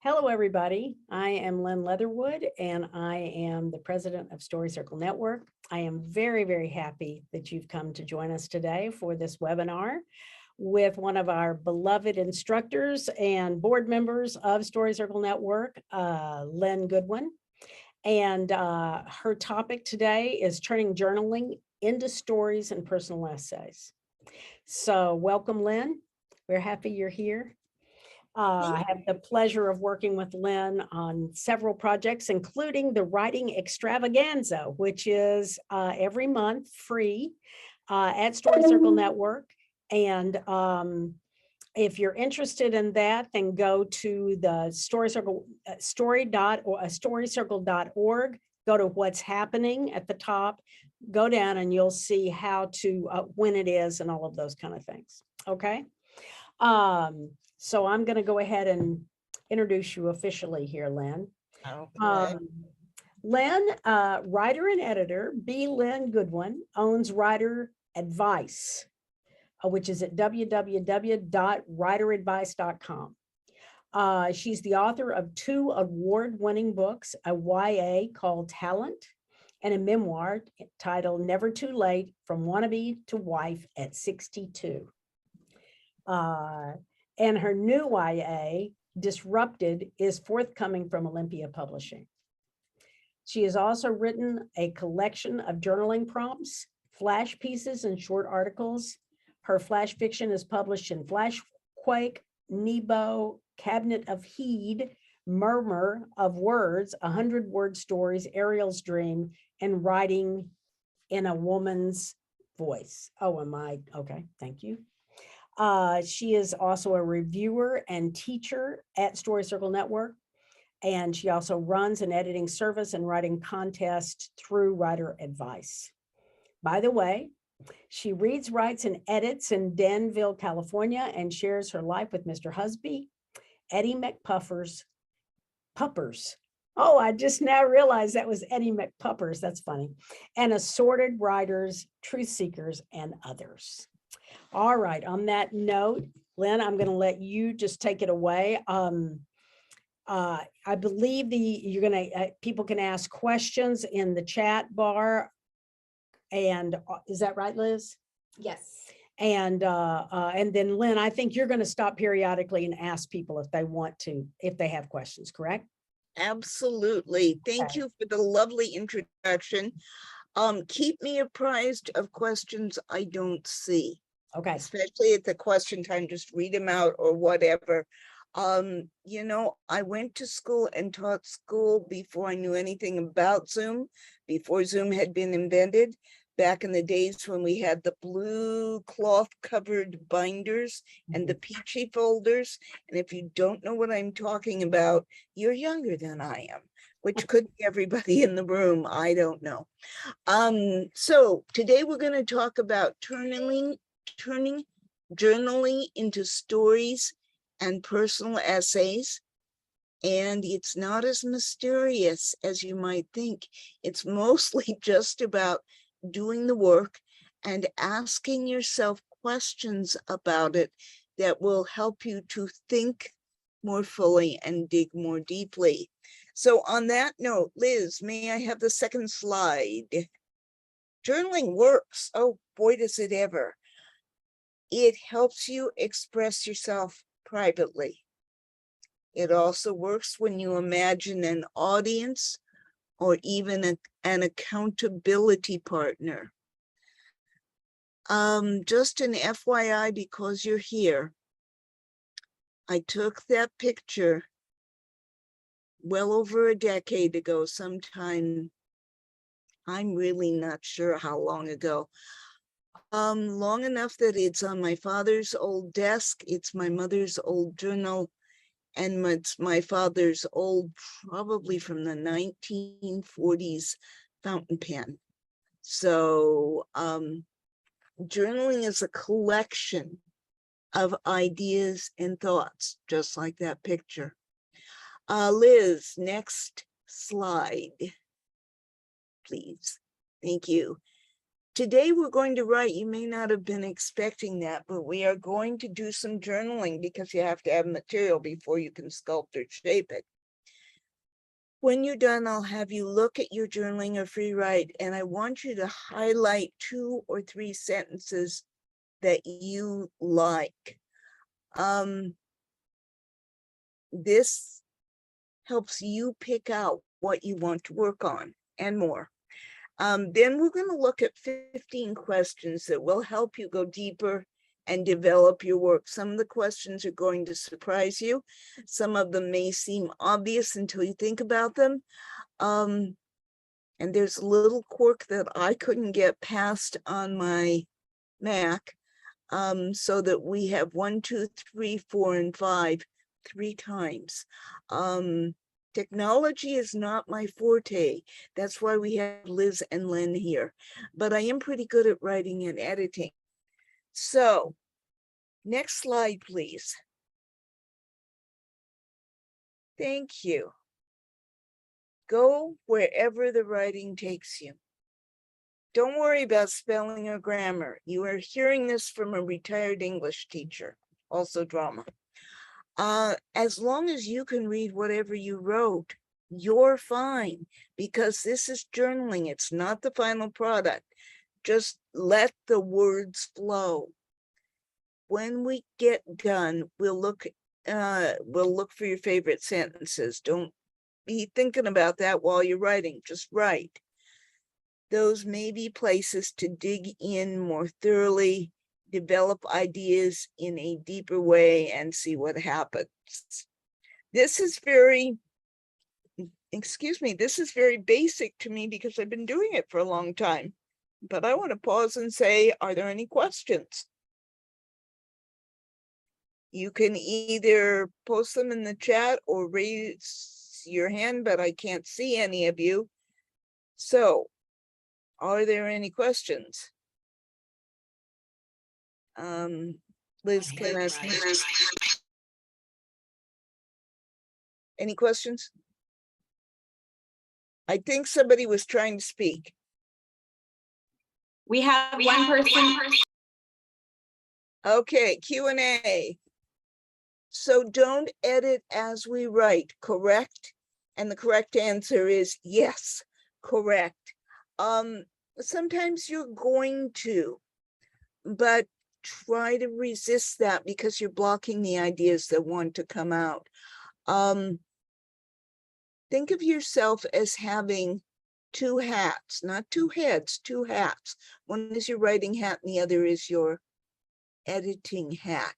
Hello, everybody. I am Lynn Leatherwood, and I am the president of Story Circle Network. I am very, very happy that you've come to join us today for this webinar with one of our beloved instructors and board members of Story Circle Network, Lynn Goodwin. And her topic today is turning journaling into stories and personal essays. So welcome, Lynn. We're happy you're here. I have the pleasure of working with Lynn on several projects, including the Writing Extravaganza, which is every month free at Story Circle Network. And if you're interested in that, then go to the Story Circle, storycircle.org, go to what's happening at the top, go down and you'll see how to, when it is and all of those kind of things. Okay. So I'm going to go ahead and introduce you officially here, Lynn. Okay. Lynn, writer and editor, B. Lynn Goodwin, owns Writer Advice, which is at www.writeradvice.com. She's the author of 2 award-winning books, a YA called Talent and a memoir titled Never Too Late, From Wannabe to Wife at 62. And her new YA, Disrupted, is forthcoming from Olympia Publishing. She has also written a collection of journaling prompts, flash pieces, and short articles. Her flash fiction is published in Flashquake, Nebo, Cabinet of Heed, Murmur of Words, 100-Word Stories, Ariel's Dream, and Writing in a Woman's Voice. Oh, am I? Okay, thank you. She is also a reviewer and teacher at Story Circle Network, and she also runs an editing service and writing contest through Writer Advice. By the way, she reads, writes, and edits in Danville, California, and shares her life with Mr. Husby, Eddie McPuffers. Oh, I just now realized that was Eddie McPuffers. That's funny. And Assorted Writers, Truth Seekers, and others. All right, on that note, Lynn, I'm going to let you just take it away. I believe you're going to, people can ask questions in the chat bar. And is that right, Liz? Yes. And then Lynn, I think you're going to stop periodically and ask people if they want to, if they have questions, correct? Absolutely. Thank you for the lovely introduction. Keep me apprised of questions I don't see. Okay. Especially at the question time, just read them out or whatever. You know, I went to school and taught school before I knew anything about Zoom, before Zoom had been invented, back in the days when we had the blue cloth covered binders and the peachy folders. And if you don't know what I'm talking about, you're younger than I am, which could be everybody in the room. I don't know. So today we're going to talk about turning journaling into stories and personal essays. And it's not as mysterious as you might think. It's mostly just about doing the work and asking yourself questions about it that will help you to think more fully and dig more deeply. So on that note, Liz, may I have the second slide? Journaling works. Oh boy, does it ever. It helps you express yourself privately. It also works when you imagine an audience or even an accountability partner. Just an FYI, because you're here, I took that picture well over a decade ago, sometime, I'm really not sure how long ago. Long enough that it's on my father's old desk. It's my mother's old journal, and it's my father's old, probably from the 1940s, fountain pen. So journaling is a collection of ideas and thoughts, just like that picture. Liz, next slide, please. Thank you. Today we're going to write, you may not have been expecting that, but we are going to do some journaling because you have to have material before you can sculpt or shape it. When you're done, I'll have you look at your journaling or free write, and I want you to highlight 2 or 3 sentences that you like. This helps you pick out what you want to work on and more. Then we're going to look at 15 questions that will help you go deeper and develop your work. Some of the questions are going to surprise you. Some of them may seem obvious until you think about them. And there's a little quirk that I couldn't get past on my Mac, so that we have 1, 2, 3, 4, and 5 3 times. Technology is not my forte. That's why we have Liz and Lynn here, but I am pretty good at writing and editing. So next slide, please. Thank you. Go wherever the writing takes you. Don't worry about spelling or grammar. You are hearing this from a retired English teacher, also drama. As long as you can read whatever you wrote, you're fine, because this is journaling. It's not the final product. Just let the words flow. When we get done, we'll look for your favorite sentences. Don't be thinking about that while you're writing. Just write. Those may be places to dig in more thoroughly, develop ideas in a deeper way, and see what happens. This is very, this is very basic to me because I've been doing it for a long time. But I want to pause and say, are there any questions? You can either post them in the chat or raise your hand, but I can't see any of you. So, are there any questions? Liz, can I ask? Any questions? I think somebody was trying to speak. We have one person. Okay, Q&A. So don't edit as we write, correct? And the correct answer is yes, correct. Sometimes you're going to, but try to resist that because you're blocking the ideas that want to come out. Think of yourself as having 2 hats, not 2 heads, 2 hats. One is your writing hat and the other is your editing hat.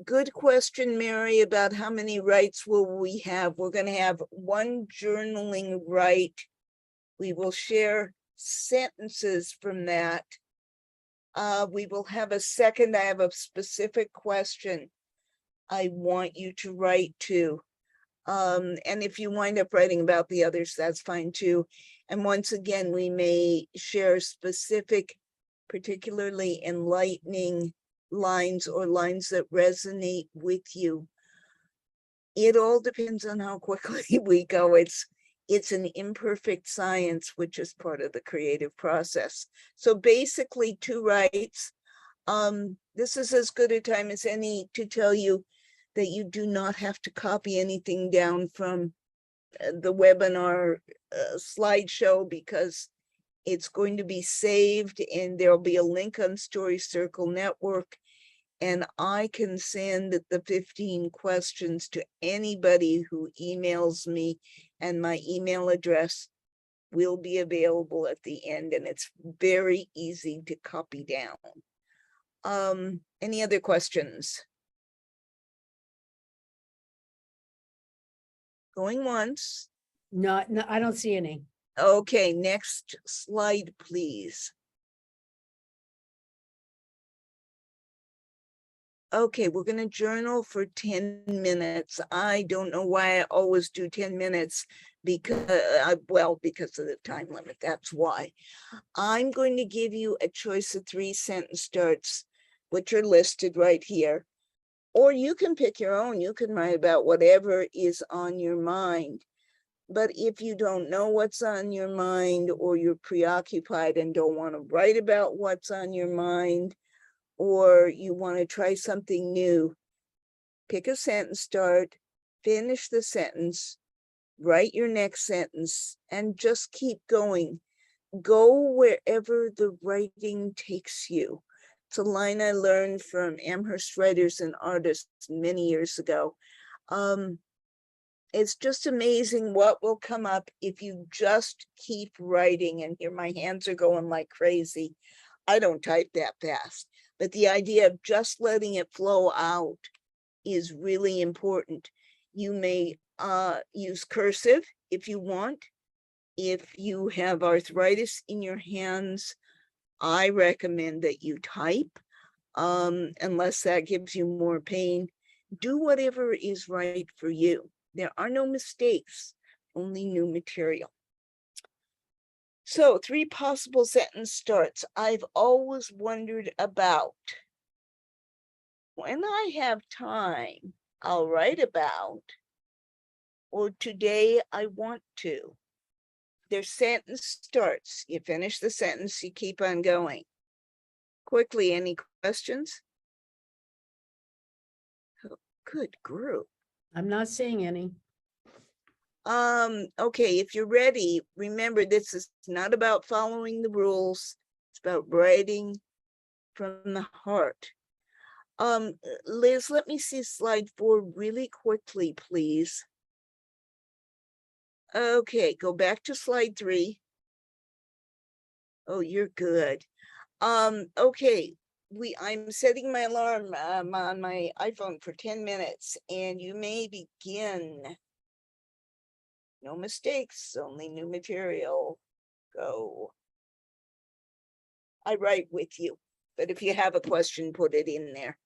Good question, Mary, about how many writes will we have. We're going to have 1 journaling write. We will share sentences from that. We will have a second. I have a specific question I want you to write to. And if you wind up writing about the others, that's fine too. And once again, we may share specific, particularly enlightening lines or lines that resonate with you. It all depends on how quickly we go. It's an imperfect science, which is part of the creative process. So basically 2 writes. This is as good a time as any to tell you that you do not have to copy anything down from the webinar slideshow, because it's going to be saved and there'll be a link on Story Circle Network, and I can send the 15 questions to anybody who emails me, and my email address will be available at the end, and it's very easy to copy down. Any other questions? Going once. No, I don't see any. Okay, next slide, please. Okay, we're going to journal for 10 minutes. I don't know why I always do 10 minutes because, because of the time limit. That's why. I'm going to give you a choice of 3 sentence starts, which are listed right here. Or you can pick your own. You can write about whatever is on your mind. But if you don't know what's on your mind, or you're preoccupied and don't want to write about what's on your mind, or you want to try something new, pick a sentence start, finish the sentence, write your next sentence, and just keep going. Go wherever the writing takes you. It's a line I learned from Amherst writers and artists many years ago. It's just amazing what will come up if you just keep writing. And here my hands are going like crazy. I don't type that fast, but the idea of just letting it flow out is really important. You may use cursive if you want. If you have arthritis in your hands, I recommend that you type, unless that gives you more pain. Do whatever is right for you. There are no mistakes, only new material. So 3 possible sentence starts. I've always wondered about. When I have time, I'll write about. Or today I want to. Their sentence starts. You finish the sentence, you keep on going. Quickly, any questions? Oh, good group. I'm not seeing any. Okay, if you're ready, remember this is not about following the rules. It's about writing from the heart. Liz, let me see slide 4 really quickly, please. Okay, go back to slide 3. Oh, you're good. Okay, I'm setting my alarm on my iPhone for 10 minutes, and you may begin. No mistakes, only new material. Go. I write with you, but if you have a question, put it in there.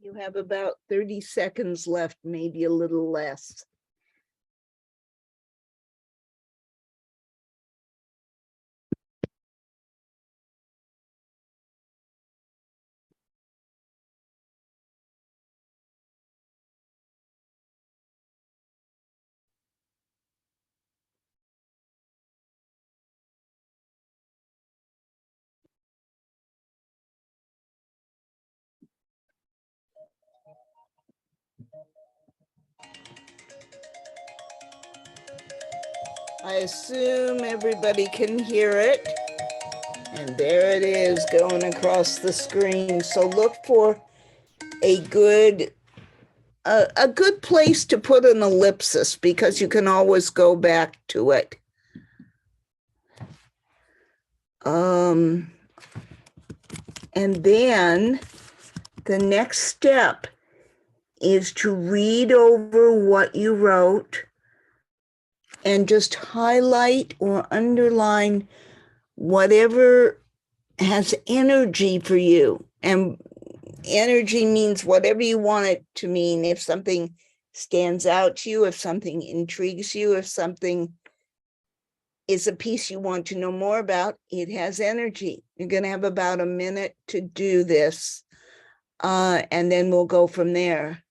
You have about 30 seconds left, maybe a little less. I assume everybody can hear it. And there it is going across the screen. So look for a good place to put an ellipsis, because you can always go back to it. And then the next step is to read over what you wrote and just highlight or underline whatever has energy for you. And energy means whatever you want it to mean. If something stands out to you, if something intrigues you, if something is a piece you want to know more about, it has energy. You're going to have about a minute to do this, and then we'll go from there.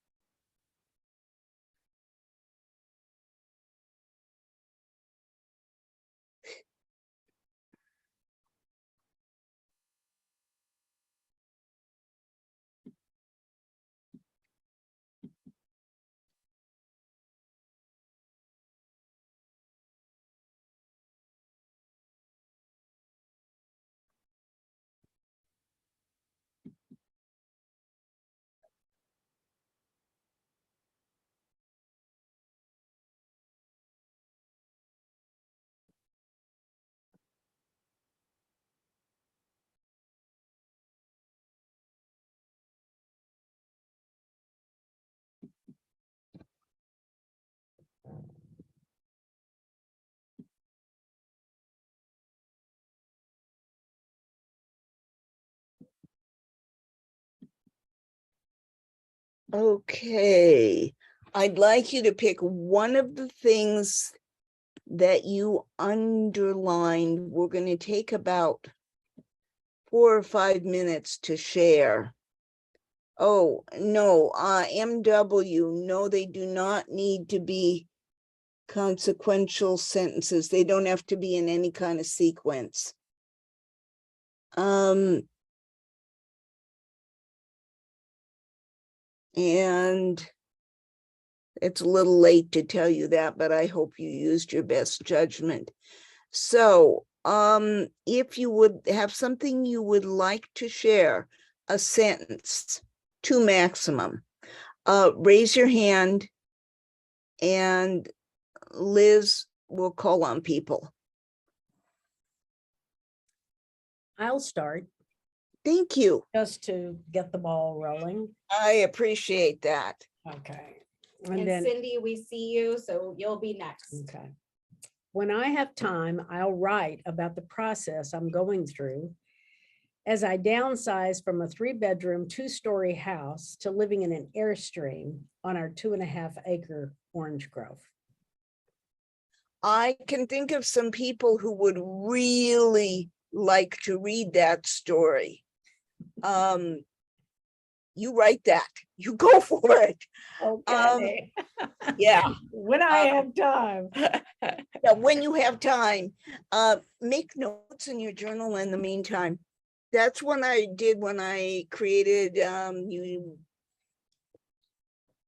Okay, I'd like you to pick one of the things that you underlined. We're going to take about 4 or 5 minutes to share. Oh, no, MW, no, they do not need to be consequential sentences. They don't have to be in any kind of sequence. And it's a little late to tell you that, but I hope you used your best judgment. So, if you would have something you would like to share, a sentence, 2 maximum, raise your hand and Liz will call on people. I'll start Thank you. just to get the ball rolling. I appreciate that. Okay. And then, Cindy, we see you, so you'll be next. okay. When I have time, I'll write about the process I'm going through as I downsize from a 3-bedroom, 2-story house to living in an Airstream on our 2.5-acre orange grove. I can think of some people who would really like to read that story. You write that, you go for it. Okay. Yeah. When I have time. Yeah, when you have time, make notes in your journal in the meantime. That's what I did when I created you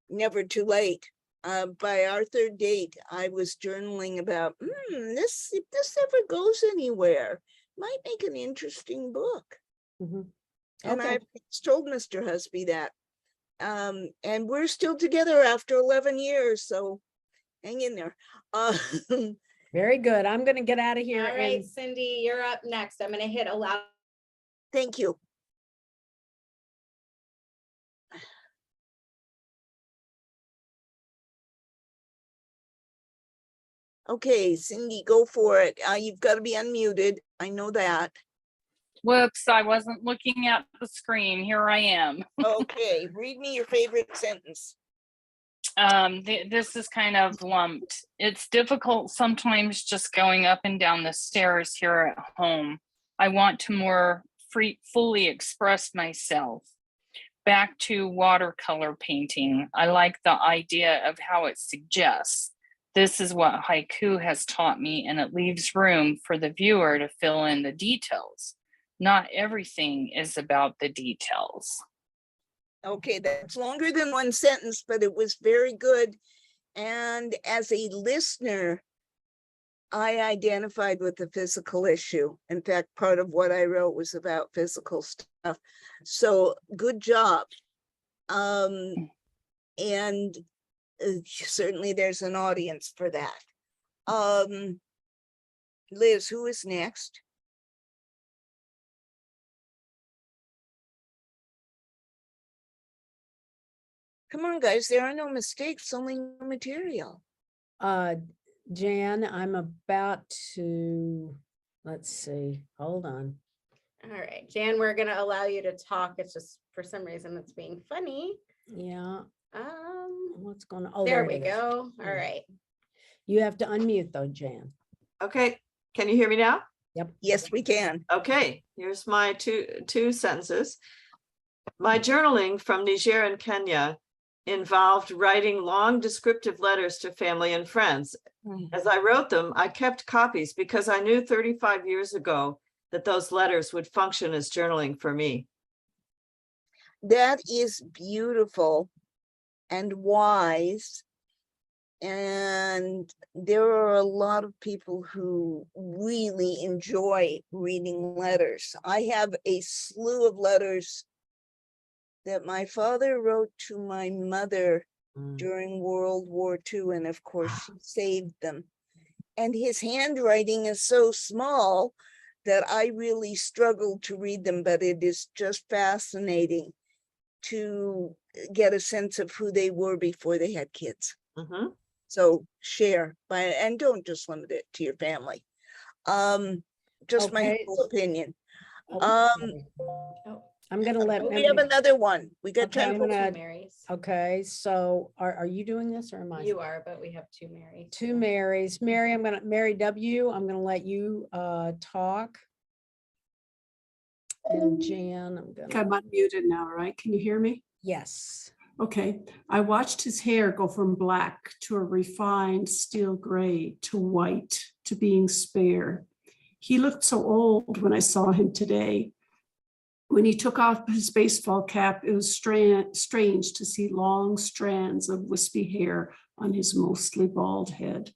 Never Too Late. By our 3rd date, I was journaling about this. If this ever goes anywhere, might make an interesting book. Mhm. And Okay. I've told Mr. Husby that. And we're still together after 11 years, so hang in there. Very good. I'm going to get out of here. All right, And Cindy, you're up next. I'm gonna hit allow. Thank you. Okay, Cindy, go for it. You've got to be unmuted. I know that. Whoops, I wasn't looking at the screen. Here I am. Okay, read me your favorite sentence. This is kind of lumped. It's difficult sometimes just going up and down the stairs here at home. I want to more fully express myself. Back to watercolor painting. I like the idea of how it suggests. This is what haiku has taught me, and it leaves room for the viewer to fill in the details. Not everything is about the details. Okay, that's longer than one sentence, but it was very good. And as a listener, I identified with the physical issue. In fact, part of what I wrote was about physical stuff. So good job. And certainly there's an audience for that. Liz, who is next? Come on, guys, there are no mistakes, only material. Jan, I'm about to, let's see, hold on. All right, Jan, we're gonna allow you to talk. It's just for some reason it's being funny. Yeah, what's going on? Oh, There we it is. go. All Yeah. right. You have to unmute though, Jan. Okay, can you hear me now? Yes, we can. Okay, here's my two sentences. My journaling from Niger and Kenya involved writing long descriptive letters to family and friends. As I wrote them, I kept copies because I knew 35 years ago that those letters would function as journaling for me. That is beautiful and wise. And there are a lot of people who really enjoy reading letters. I have a slew of letters that my father wrote to my mother during World War II, and of course she saved them. And his handwriting is so small that I really struggled to read them, but it is just fascinating to get a sense of who they were before they had kids. Mhm. So share, and don't just limit it to your family. Just my Okay. humble opinion. Oh, Um, Oh, I'm gonna let. We have another one. We got Okay, time I'm for gonna- two Marys. Okay, so are you doing this or am I? You are, but we have two Marys. Two Marys. Mary, Mary W, I'm gonna let you talk. And Jan, I'm I'm gonna, unmuted now, right? Can you hear me? yes. Okay. I watched his hair go from black to a refined steel gray to white to being spare. He looked so old when I saw him today. When he took off his baseball cap, it was strange to see long strands of wispy hair on his mostly bald head.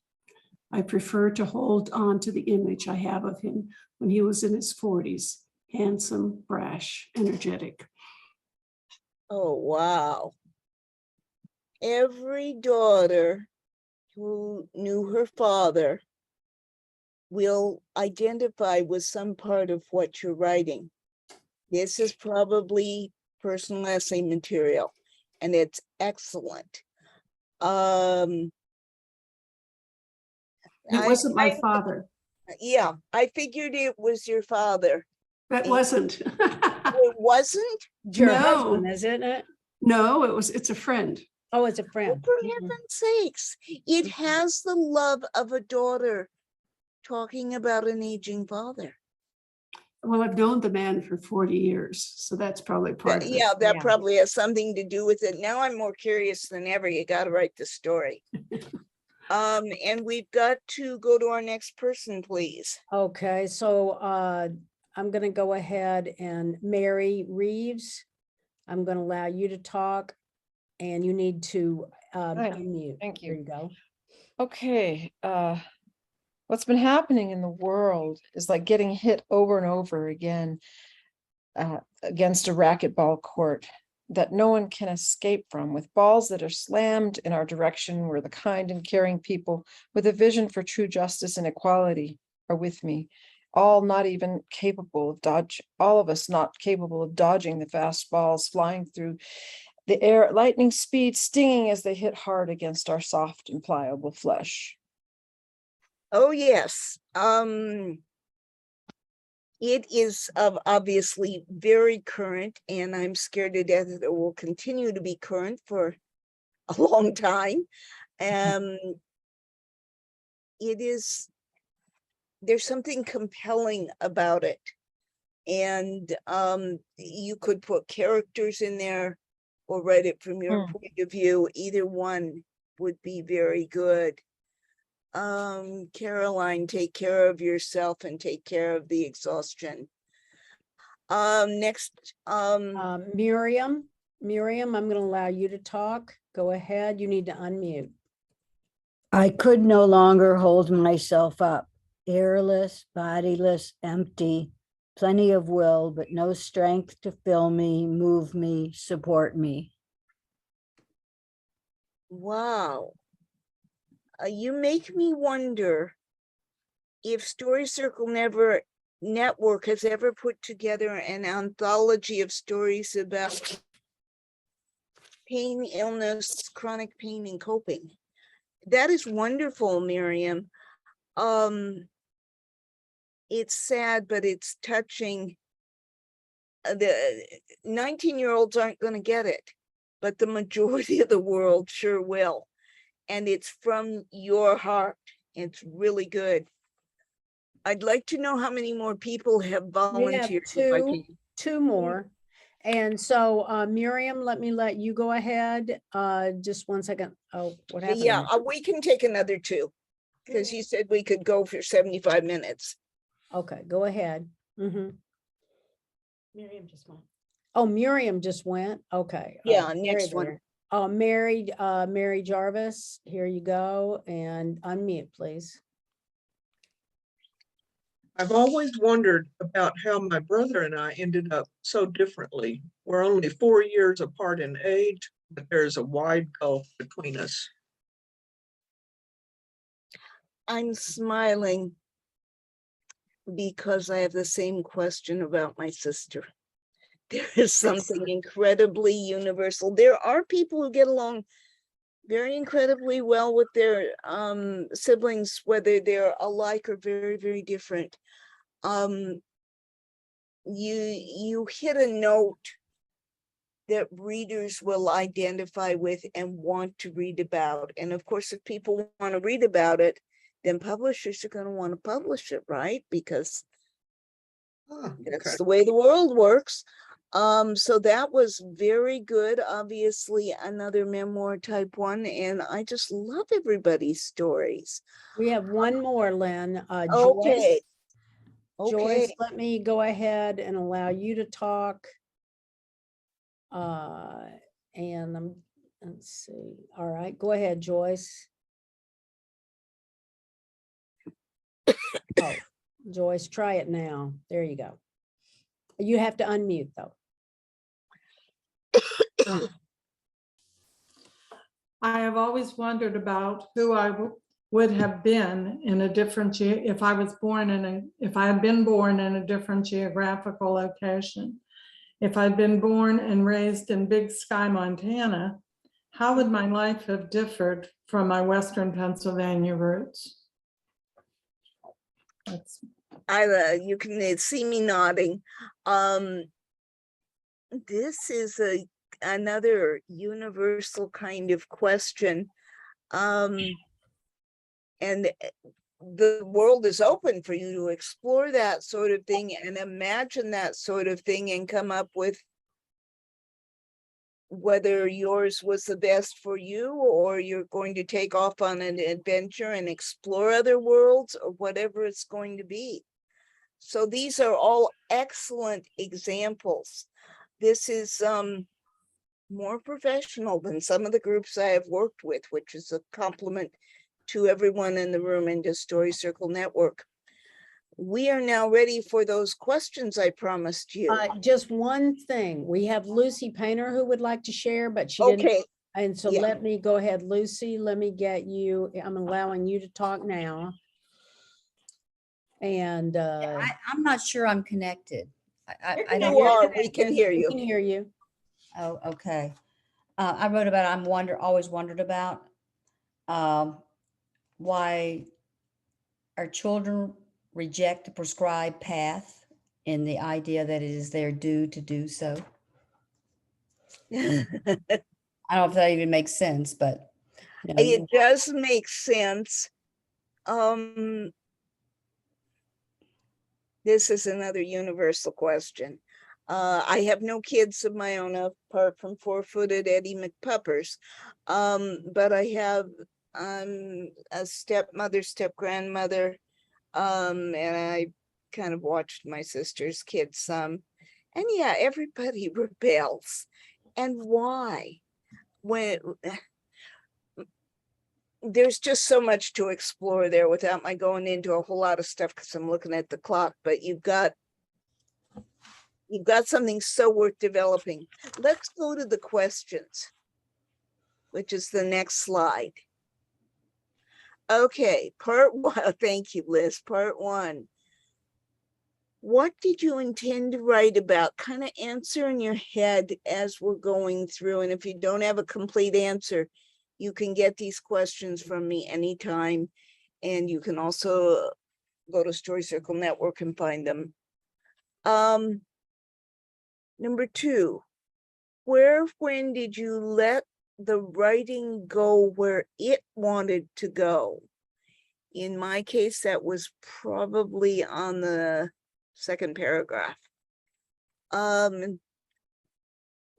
I prefer to hold on to the image I have of him when he was in his 40s, handsome, brash, energetic. Oh, wow. Every daughter who knew her father will identify with some part of what you're writing. This is probably personal essay material, and it's excellent. It wasn't my father. Yeah, I figured it was your father. That wasn't. It wasn't? Your No. husband, isn't it? No, it's a friend. Oh, it's a Oh, friend. for Mhm. heaven's sakes, it has the love of a daughter talking about an aging father. Well, I've known the man for 40 years, so that's probably part of it. Yeah, that Yeah. probably has something to do with it. Now I'm more curious than ever. You got to write the story. And we've got to go to our next person, please. Okay, so I'm gonna go ahead and Mary Reeves, I'm gonna allow you to talk and you need to Hi, unmute. thank There you. you go. Okay, what's been happening in the world is like getting hit over and over again against a racquetball court that no one can escape from, with balls that are slammed in our direction where the kind and caring people with a vision for true justice and equality are with me. All not even capable of all of us not capable of dodging the fast balls flying through the air at lightning speed, stinging as they hit hard against our soft and pliable flesh. Oh, yes. It is obviously very current, and I'm scared to death that it will continue to be current for a long time. It is, there's something compelling about it. And you could put characters in there or write it from your point of view. Either one would be very good. Caroline, take care of yourself and take care of the exhaustion. Next, Miriam, I'm going to allow you to talk. Go ahead. You need to unmute. I could no longer hold myself up, airless, bodiless, empty, plenty of will, but no strength to fill me, move me, support me. wow. You make me wonder if Story Circle Network has ever put together an anthology of stories about pain, illness, chronic pain, and coping. That is wonderful, Miriam. It's sad, but it's touching. The 19-year-olds aren't going to get it, but the majority of the world sure will. And it's from your heart. It's really good. I'd like to know how many more people have We have volunteered. if I can- two more. And so Miriam, let you go ahead. Just 1 second. Oh, what happened? Yeah, there? we can take another two, because you said we could go for 75 minutes. Okay, go ahead. Miriam just went. Oh, Miriam just went. Okay. Yeah, Mary next one. there. Oh, Mary Jarvis, here you go, and unmute, please. I've always wondered about how my brother and I ended up so differently. We're only 4 years apart in age, but there's a wide gulf between us. I'm smiling because I have the same question about my sister. There is something incredibly universal. There are people who get along very incredibly well with their siblings, whether they're alike or very, very different. You hit a note that readers will identify with and want to read about. And of course, if people want to read about it, then publishers are going to want to publish it, right? Because that's the way the world works. So that was very good. Obviously, another memoir type one, and I just love everybody's stories. We have one more, Lynn. Okay. Joyce. Okay. Joyce, let me go ahead and allow you to talk. And let's see. All right, go ahead, Joyce. Oh, Joyce, try it now. There you go. You have to unmute though. I have always wondered about who I would have been in a different, if I was born if I had been born in a different geographical location. If I'd been born and raised in Big Sky, Montana, how would my life have differed from my Western Pennsylvania roots? You can see me nodding. This is another universal kind of question. And the world is open for you to explore that sort of thing and imagine that sort of thing and come up with whether yours was the best for you, or you're going to take off on an adventure and explore other worlds, or whatever it's going to be. So these are all excellent examples. This is more professional than some of the groups I have worked with, which is a compliment to everyone in the room and to Story Circle Network. We are now ready for those questions I promised you. Just one thing. We have Lucy Painter who would like to share, but she didn't. Okay, And so yeah. let me go ahead, Lucy, let me get you, I'm allowing you to talk now. And I'm not sure I'm connected. I don't. You are, we can hear we you. can hear you. Oh, okay. I wrote about, always wondered about why our children reject the prescribed path in the idea that it is their due to do so. I don't know if that even makes sense, but you know, It does make sense. This is another universal question. I have no kids of my own apart from 4-footed Eddie McPuppers. But I have a stepmother, step-grandmother, and I kind of watched my sister's kids some. And yeah, everybody rebels. And why? When there's just so much to explore there without my going into a whole lot of stuff because I'm looking at the clock, but you've got something so worth developing. Let's go to the questions, which is the next slide. Okay, part one. Thank you, Liz. Part one. What did you intend to write about? Kind of answer in your head as we're going through. And if you don't have a complete answer, you can get these questions from me anytime. And you can also go to Story Circle Network and find them. Number two, when did you let the writing go where it wanted to go? In my case, that was probably on the second paragraph.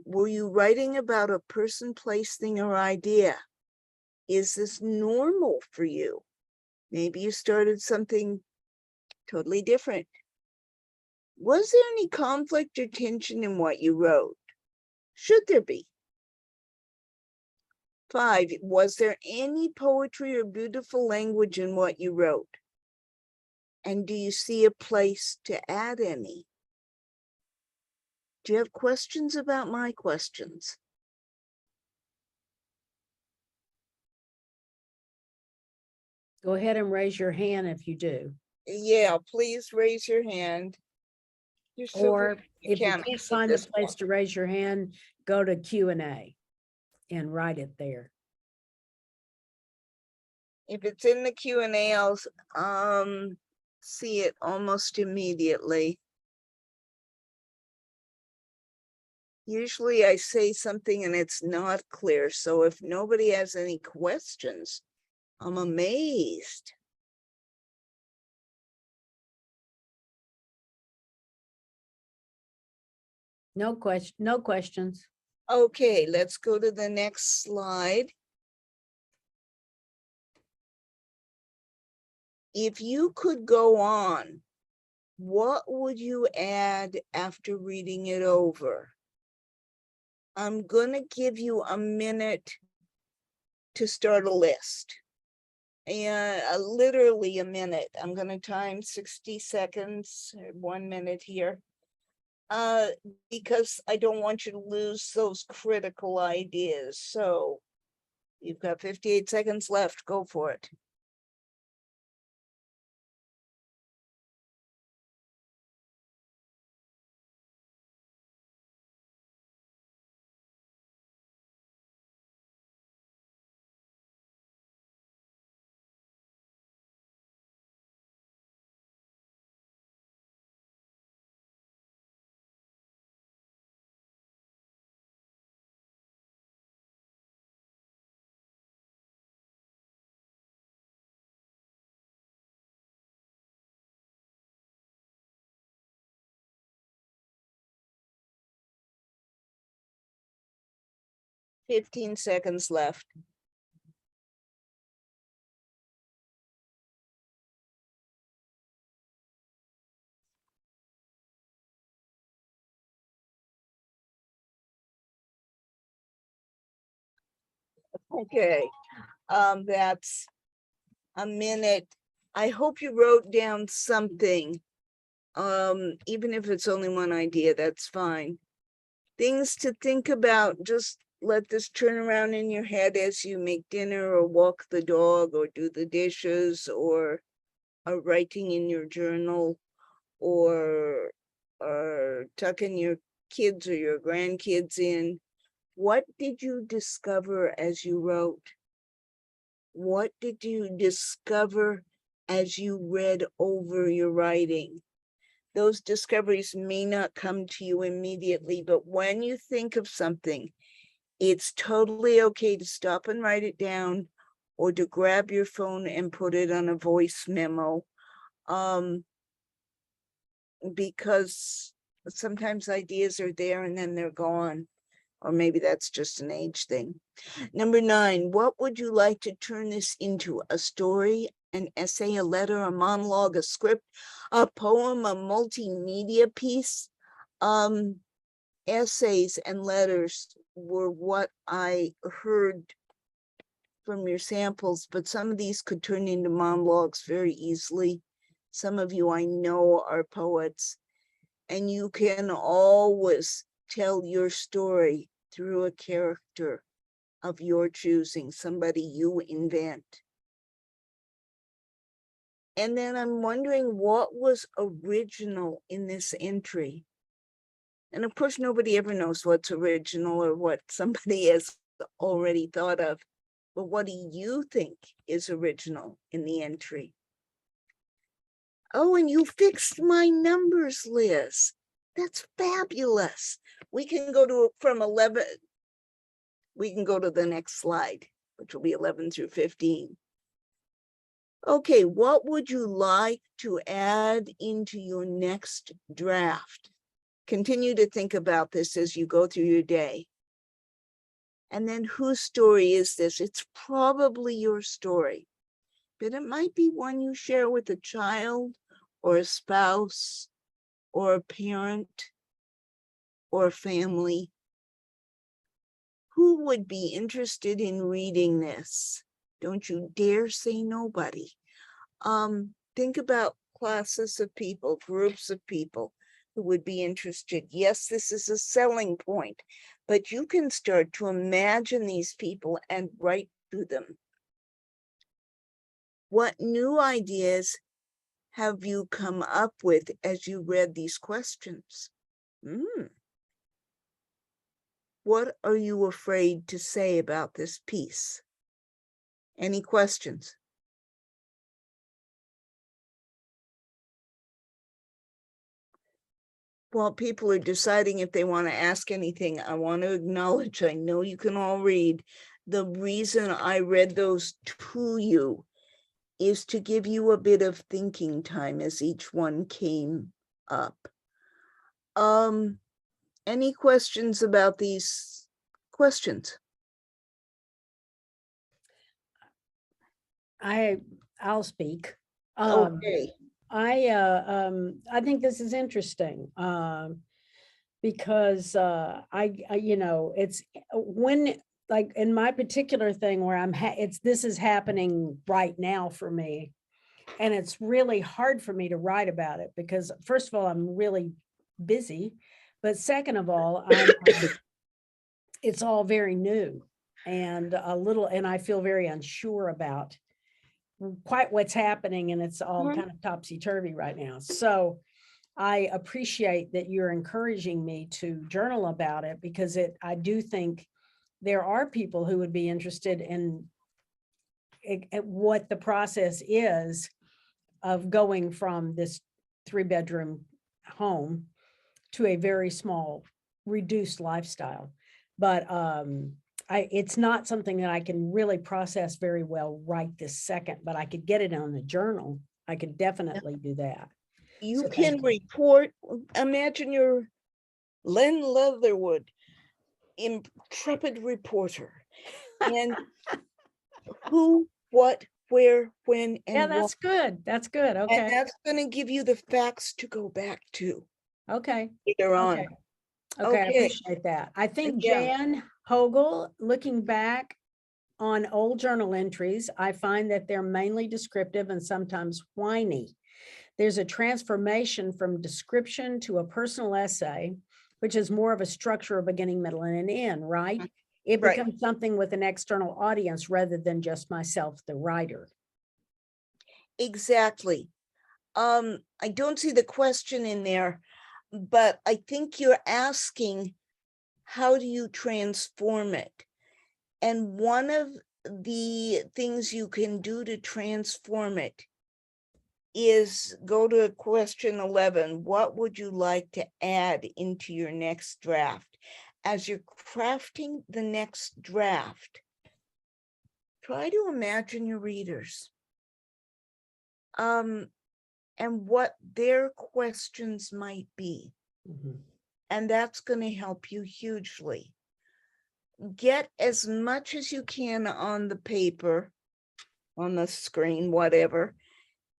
Were you writing about a person, place, thing, or idea? Is this normal for you? Maybe you started something totally different. Was there any conflict or tension in what you wrote? Should there be? 5, was there any poetry or beautiful language in what you wrote? And do you see a place to add any? Do you have questions about my questions? Go ahead and raise your hand if you do. Yeah, please raise your hand. You're so Or very if you can't mechanics at find a this place point. to raise your hand, go to Q&A and write it there. If it's in the Q&A, I'll see it almost immediately. Usually I say something and it's not clear. So if nobody has any questions, I'm amazed. No questions. Okay, let's go to the next slide. If you could go on, what would you add after reading it over? I'm gonna give you a minute to start a list. And literally a minute. I'm gonna time 60 seconds, 1 minute here. Because I don't want you to lose those critical ideas. So you've got 58 seconds left. Go for it. Fifteen seconds left. Okay, that's a minute. I hope you wrote down something. Even if it's only one idea, that's fine. Things to think about, just let this turn around in your head as you make dinner or walk the dog or do the dishes or are writing in your journal or tucking your kids or your grandkids in. What did you discover as you wrote? What did you discover as you read over your writing? those discoveries may not come to you immediately, but when you think of something, it's totally okay to stop and write it down or to grab your phone and put it on a voice memo. Because sometimes ideas are there and then they're gone. Or maybe that's just an age thing. Number 9, what would you like to turn this into? A story, an essay, a letter, a monologue, a script, a poem, a multimedia piece? Essays and letters were what I heard from your samples, but some of these could turn into monologues very easily. Some of you I know are poets, and you can always tell your story through a character of your choosing, somebody you invent. And then I'm wondering what was original in this entry. And of course, nobody ever knows what's original or what somebody has already thought of. But what do you think is original in the entry? Oh, and you fixed my numbers, Liz. That's fabulous. We can go to from 11. We can go to the next slide, which will be 11 through 15. Okay, what would you like to add into your next draft? Continue to think about this as you go through your day. And then whose story is this? It's probably your story, but it might be one you share with a child or a spouse or a parent or family. Who would be interested in reading this? Don't you dare say nobody. Think about classes of people, groups of people who would be interested. Yes, this is a selling point, but you can start to imagine these people and write to them. What new ideas have you come up with as you read these questions? What are you afraid to say about this piece? Any questions? While people are deciding if they want to ask anything, I want to acknowledge, I know you can all read, the reason I read those to you is to give you a bit of thinking time as each one came up. Any questions about these questions? I'll speak. Okay. I think this is interesting because it's when, like in my particular thing where this is happening right now for me, and it's really hard for me to write about it because first of all, I'm really busy, but second of all, it's all very new and and I feel very unsure about quite what's happening, and it's all kind of topsy-turvy right now. So I appreciate that you're encouraging me to journal about it because I do think there are people who would be interested in what the process is of going from this 3-bedroom home to a very small, reduced lifestyle. But it's not something that I can really process very well right this second, but I could get it on the journal. I could definitely do that. You So can report, imagine you're Len Leatherwood, intrepid reporter, and who, what, where, when, and yeah, that's good. That's good. Okay. And that's going to give you the facts to go back to. Okay. Later on. Okay, I appreciate that. I think Jan Hogel, looking back on old journal entries, I find that they're mainly descriptive and sometimes whiny. There's a transformation from description to a personal essay, which is more of a structure of beginning, middle, and an end, right? It becomes something with an external audience rather than just myself, the writer. Exactly. I don't see the question in there, but I think you're asking, how do you transform it? And one of the things you can do to transform it is go to question 11. What would you like to add into your next draft? As you're crafting the next draft, try to imagine your readers. And what their questions might be. Mhm. And that's going to help you hugely. Get as much as you can on the paper, on the screen, whatever,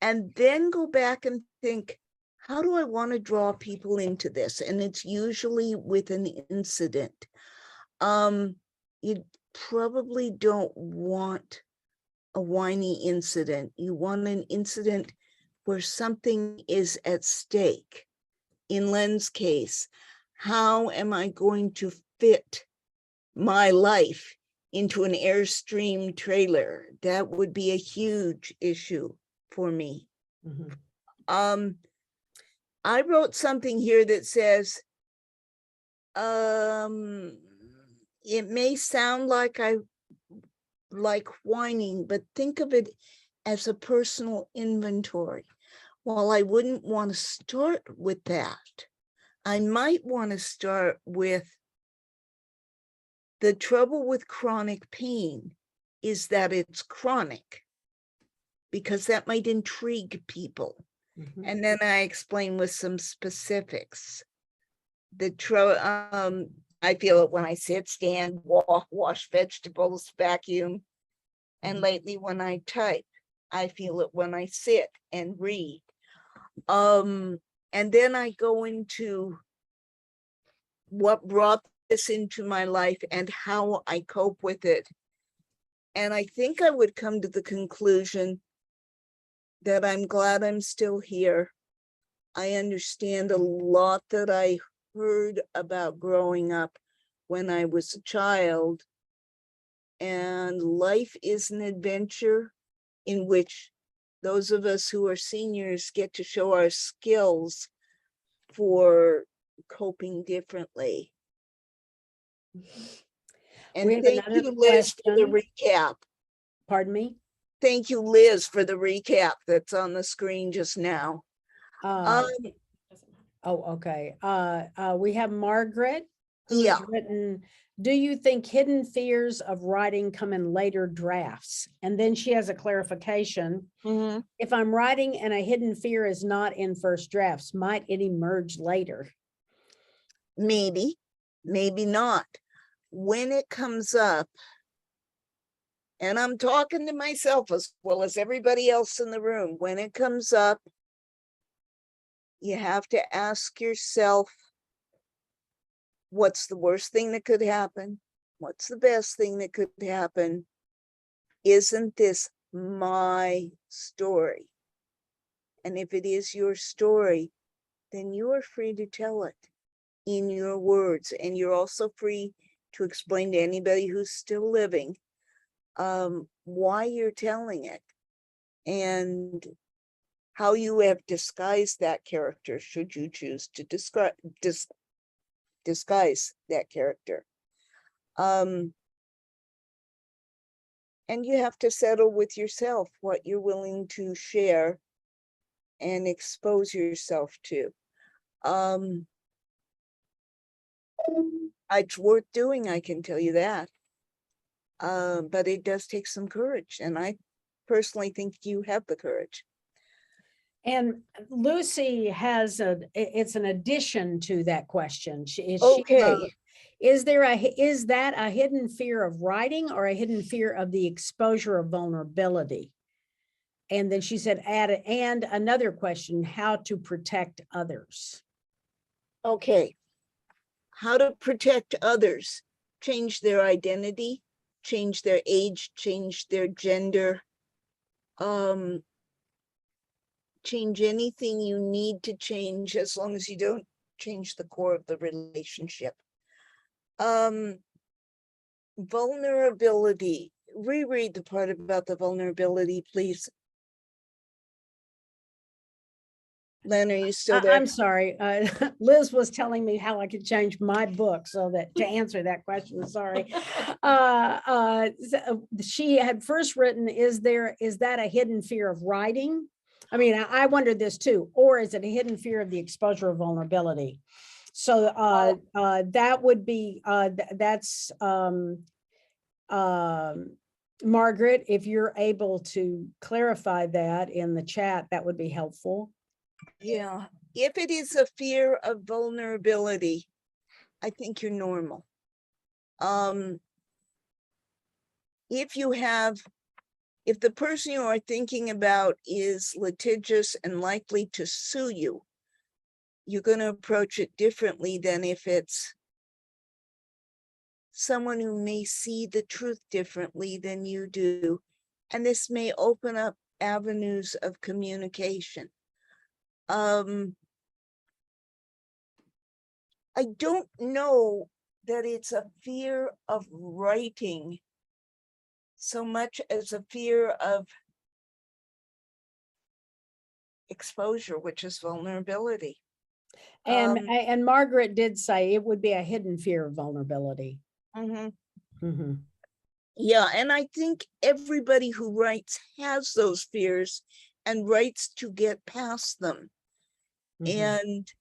and then go back and think, how do I want to draw people into this? And it's usually with an incident. You probably don't want a whiny incident. You want an incident where something is at stake. In Lynn's case, how am I going to fit my life into an Airstream trailer? That would be a huge issue for me. Mhm. I wrote something here that says, it may sound like I like whining, but think of it as a personal inventory. While I wouldn't want to start with that, I might want to start with the trouble with chronic pain is that it's chronic, because that might intrigue people. Mhm. And then I explain with some specifics. I feel it when I sit, stand, walk, wash vegetables, vacuum. And Mhm. lately when I type, I feel it when I sit and read. And then I go into what brought this into my life and how I cope with it. And I think I would come to the conclusion that I'm glad I'm still here. I understand a lot that I heard about growing up when I was a child. And life is an adventure in which those of us who are seniors get to show our skills for coping differently. And We have thank another you, Liz, for the question. recap. Pardon me? Thank you, Liz, for the recap that's on the screen just now. Oh, okay. We have Margaret, who Yeah. has written, do you think hidden fears of writing come in later drafts? And then she has a clarification. Mhm. If I'm writing and a hidden fear is not in first drafts, might it emerge later? Maybe, maybe not. When it comes up, and I'm talking to myself as well as everybody else in the room, when it comes up, you have to ask yourself, what's the worst thing that could happen? What's the best thing that could happen? Isn't this my story? And if it is your story, then you are free to tell it in your words. And you're also free to explain to anybody who's still living why you're telling it and how you have disguised that character, should you choose to disguise that character. And you have to settle with yourself what you're willing to share and expose yourself to. It's worth doing, I can tell you that. But it does take some courage, and I personally think you have the courage. And Lucy has it's an addition to that question. Okay. Is that a hidden fear of writing or a hidden fear of the exposure of vulnerability? And then she said, and another question, how to protect others. Okay. How to protect others, change their identity, change their age, change their gender, change anything you need to change as long as you don't change the core of the relationship. Vulnerability, reread the part about the vulnerability, please. Len, are you still there? I'm sorry. Liz was telling me how I could change my book so that to answer that question, sorry. She had first written, is that a hidden fear of writing I mean, I wondered this too, or is it a hidden fear of the exposure of vulnerability? So that would be, that's Margaret, if you're able to clarify that in the chat, that would be helpful. Yeah, if it is a fear of vulnerability, I think you're normal. If the person you are thinking about is litigious and likely to sue you, you're going to approach it differently than if it's someone who may see the truth differently than you do. And this may open up avenues of communication. I don't know that it's a fear of writing so much as a fear of exposure, which is vulnerability. And Margaret did say it would be a hidden fear of vulnerability. Mhm. Mhm. Yeah, and I think everybody who writes has those fears and writes to get past them. Mhm. And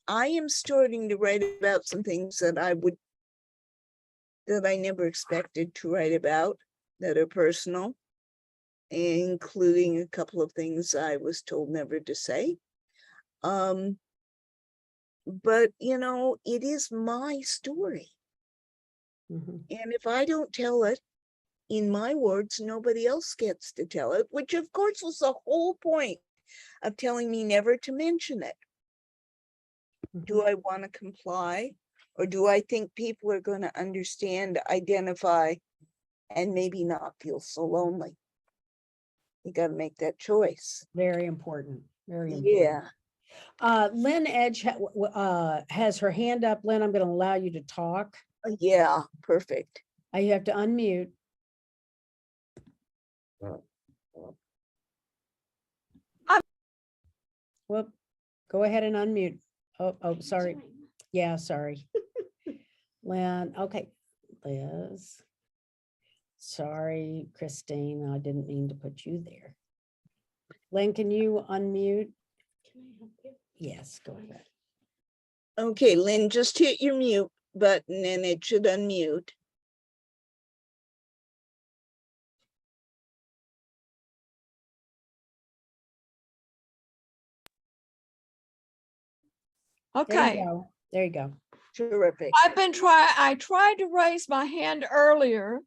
I am starting to write about some things that I never expected to write about, that are personal, including a couple of things I was told never to say. But it is my story. Mhm. And if I don't tell it in my words, nobody else gets to tell it, which of course was the whole point of telling me never to mention it. Do I want to comply, or do I think people are going to understand, identify, and maybe not feel so lonely? You got to make that choice. Very important. Very important. Yeah. Lynn Edge has her hand up. Lynn, I'm going to allow you to talk. Yeah, perfect. You have to unmute. Well, go ahead and unmute. Oh, sorry. Yeah, sorry. Lynn, okay. Liz. Sorry, Christine, I didn't mean to put you there. Lynn, can you unmute? Yes, go ahead. Okay, Lynn, just hit your mute button and it should unmute. There Okay, you go. There you go. Terrific. I tried to raise my hand earlier,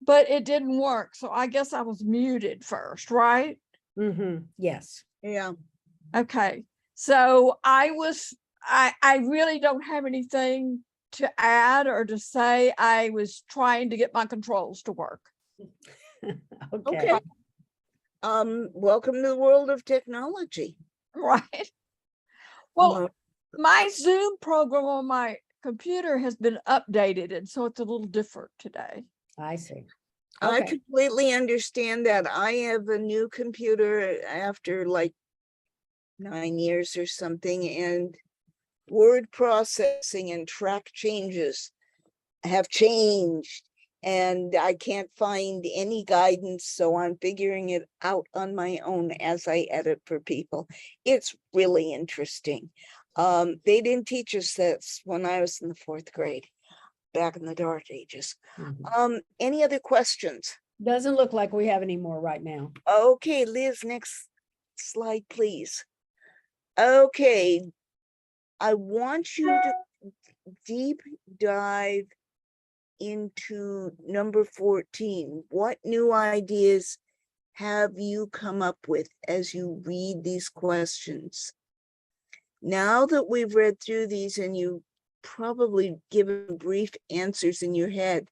but it didn't work. So I guess I was muted first, right? Mm-hmm. Yes. Yeah. Okay, so I really don't have anything to add or to say. I was trying to get my controls to work. Okay. Welcome to the world of technology. Right. Well, my Zoom program on my computer has been updated, and so it's a little different today. I see. I Okay. completely understand that. I have a new computer after like 9 years or something, and word processing and track changes have changed, and I can't find any guidance, so I'm figuring it out on my own as I edit for people. It's really interesting. They didn't teach us this when I was in the 4th grade, back in the dark ages. Any other questions? Doesn't look like we have any more right now. Okay, Liz, next slide, please. Okay, I want you to deep dive into number 14. What new ideas have you come up with as you read these questions? Now that we've read through these and you probably given brief answers in your head,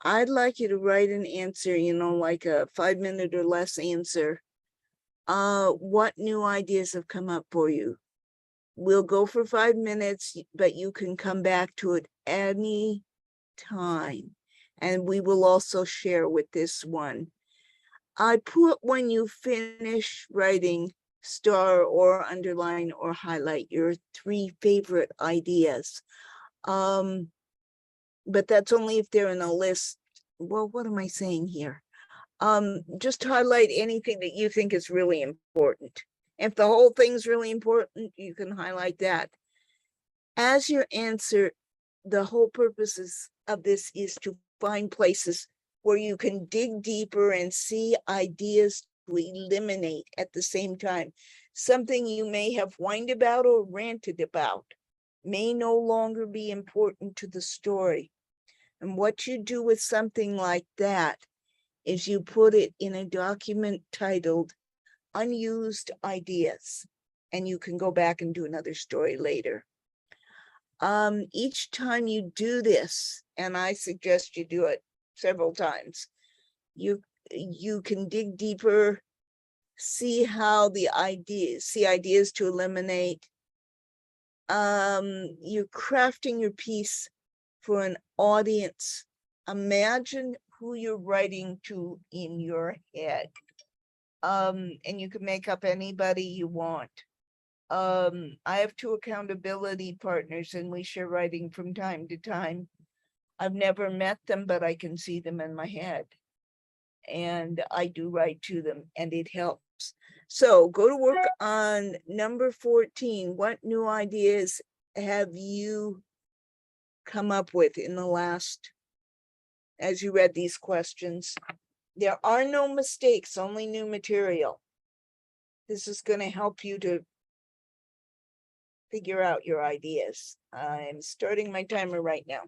I'd like you to write an answer, like a 5-minute or less answer. What new ideas have come up for you? We'll go for 5 minutes, but you can come back to it any time. And we will also share with this one. I put, when you finish writing, star or underline or highlight your 3 favorite ideas. But that's only if they're in a list. Well, what am I saying here? Just highlight anything that you think is really important. If the whole thing's really important, you can highlight that. As your answer, the whole purpose of this is to find places where you can dig deeper and see ideas to eliminate at the same time. Something you may have whined about or ranted about may no longer be important to the story. And what you do with something like that is you put it in a document titled Unused Ideas, and you can go back and do another story later. Each time you do this, and I suggest you do it several times, you can dig deeper, see how the ideas to eliminate. You're crafting your piece for an audience. Imagine who you're writing to in your head. And you can make up anybody you want. I have 2 accountability partners and we share writing from time to time. I've never met them, but I can see them in my head. And I do write to them and it helps. So go to work on number 14. What new ideas have you come up with in the last, as you read these questions? There are no mistakes, only new material. This is going to help you to figure out your ideas. I'm starting my timer right now.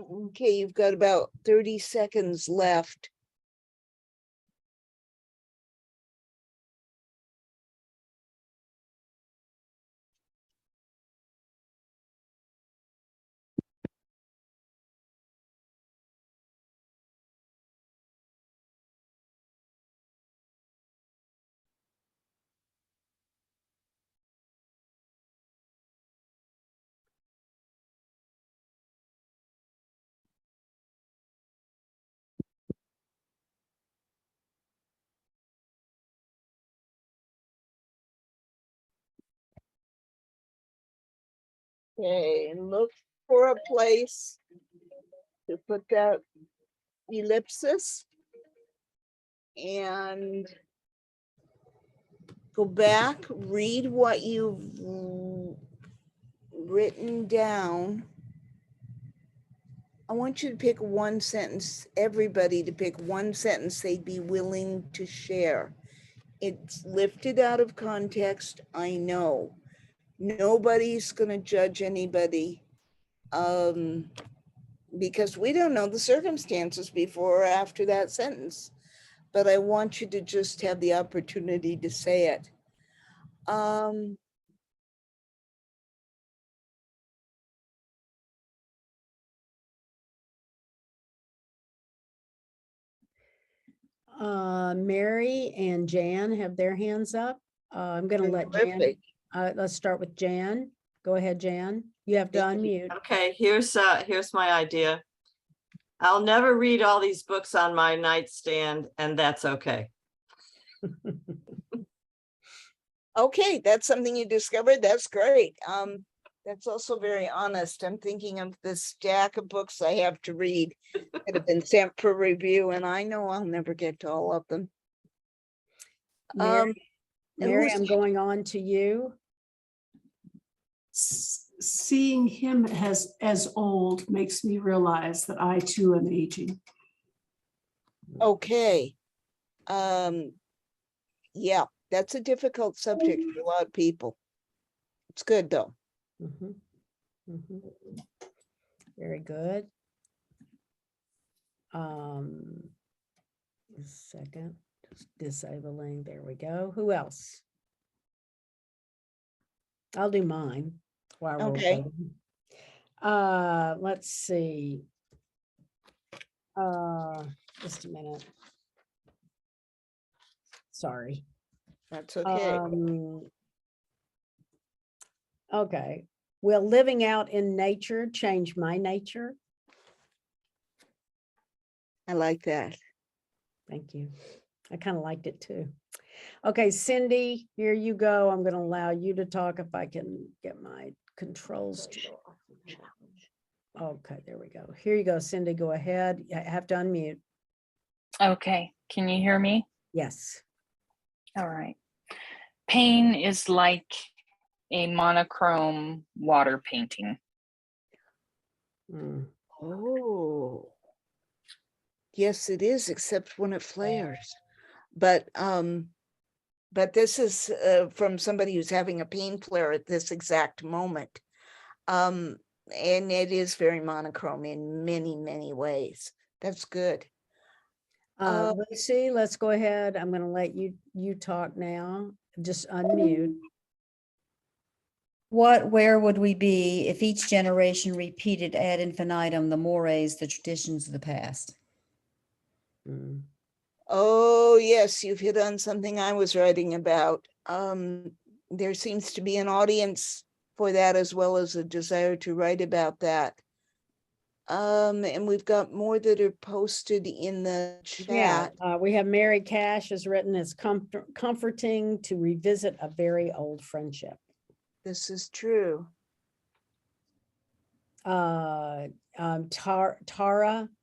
Okay, you've got about 30 seconds left. Okay, look for a place to put that ellipsis and go back, read what you've written down. I want you to pick one sentence, everybody to pick one sentence they'd be willing to share. It's lifted out of context, I know. Nobody's gonna judge anybody. Because we don't know the circumstances before or after that sentence. But I want you to just have the opportunity to say it. Mary and Jan have their hands up. I'm gonna let Jan, Terrific. let's start with Jan. Go ahead, Jan. You have to unmute. Okay, here's my idea. I'll never read all these books on my nightstand, and that's okay. Okay, that's something you discovered. That's great. That's also very honest. I'm thinking of the stack of books I have to read that have been sent for review, and I know I'll never get to all of them. Mary, Mary, who's I'm going on to you. Seeing him as old makes me realize that I too am aging. Okay. Yeah, that's a difficult subject for a lot of people. It's good though. Mhm. Mhm. Very good. A second, just disabling, there we go. Who else? I'll do mine while we're Okay. waiting. Let's see. Just a minute. Sorry. That's okay. Okay. Will living out in nature change my nature? I like that. Thank you. I kind of liked it too. Okay, Cindy, here you go. I'm going to allow you to talk if I can get my controls. Okay, there we go. Here you go, Cindy. Go ahead. I have to unmute. Okay, can you hear me? Yes. All right. Pain is like a monochrome water painting. Mm. Oh. Yes, it is, except when it flares. But this is from somebody who's having a pain flare at this exact moment. And it is very monochrome in many, many ways. That's good. Lucy, let's go ahead. I'm going to let you talk now. Just unmute. Where would we be if each generation repeated ad infinitum the mores, the traditions of the past? Mm. Oh, yes, you've hit on something I was writing about. There seems to be an audience for that as well as a desire to write about that. And we've got more that are posted in the chat. Yeah, we have Mary Cash has written, it's comforting to revisit a very old friendship. This is true. Tara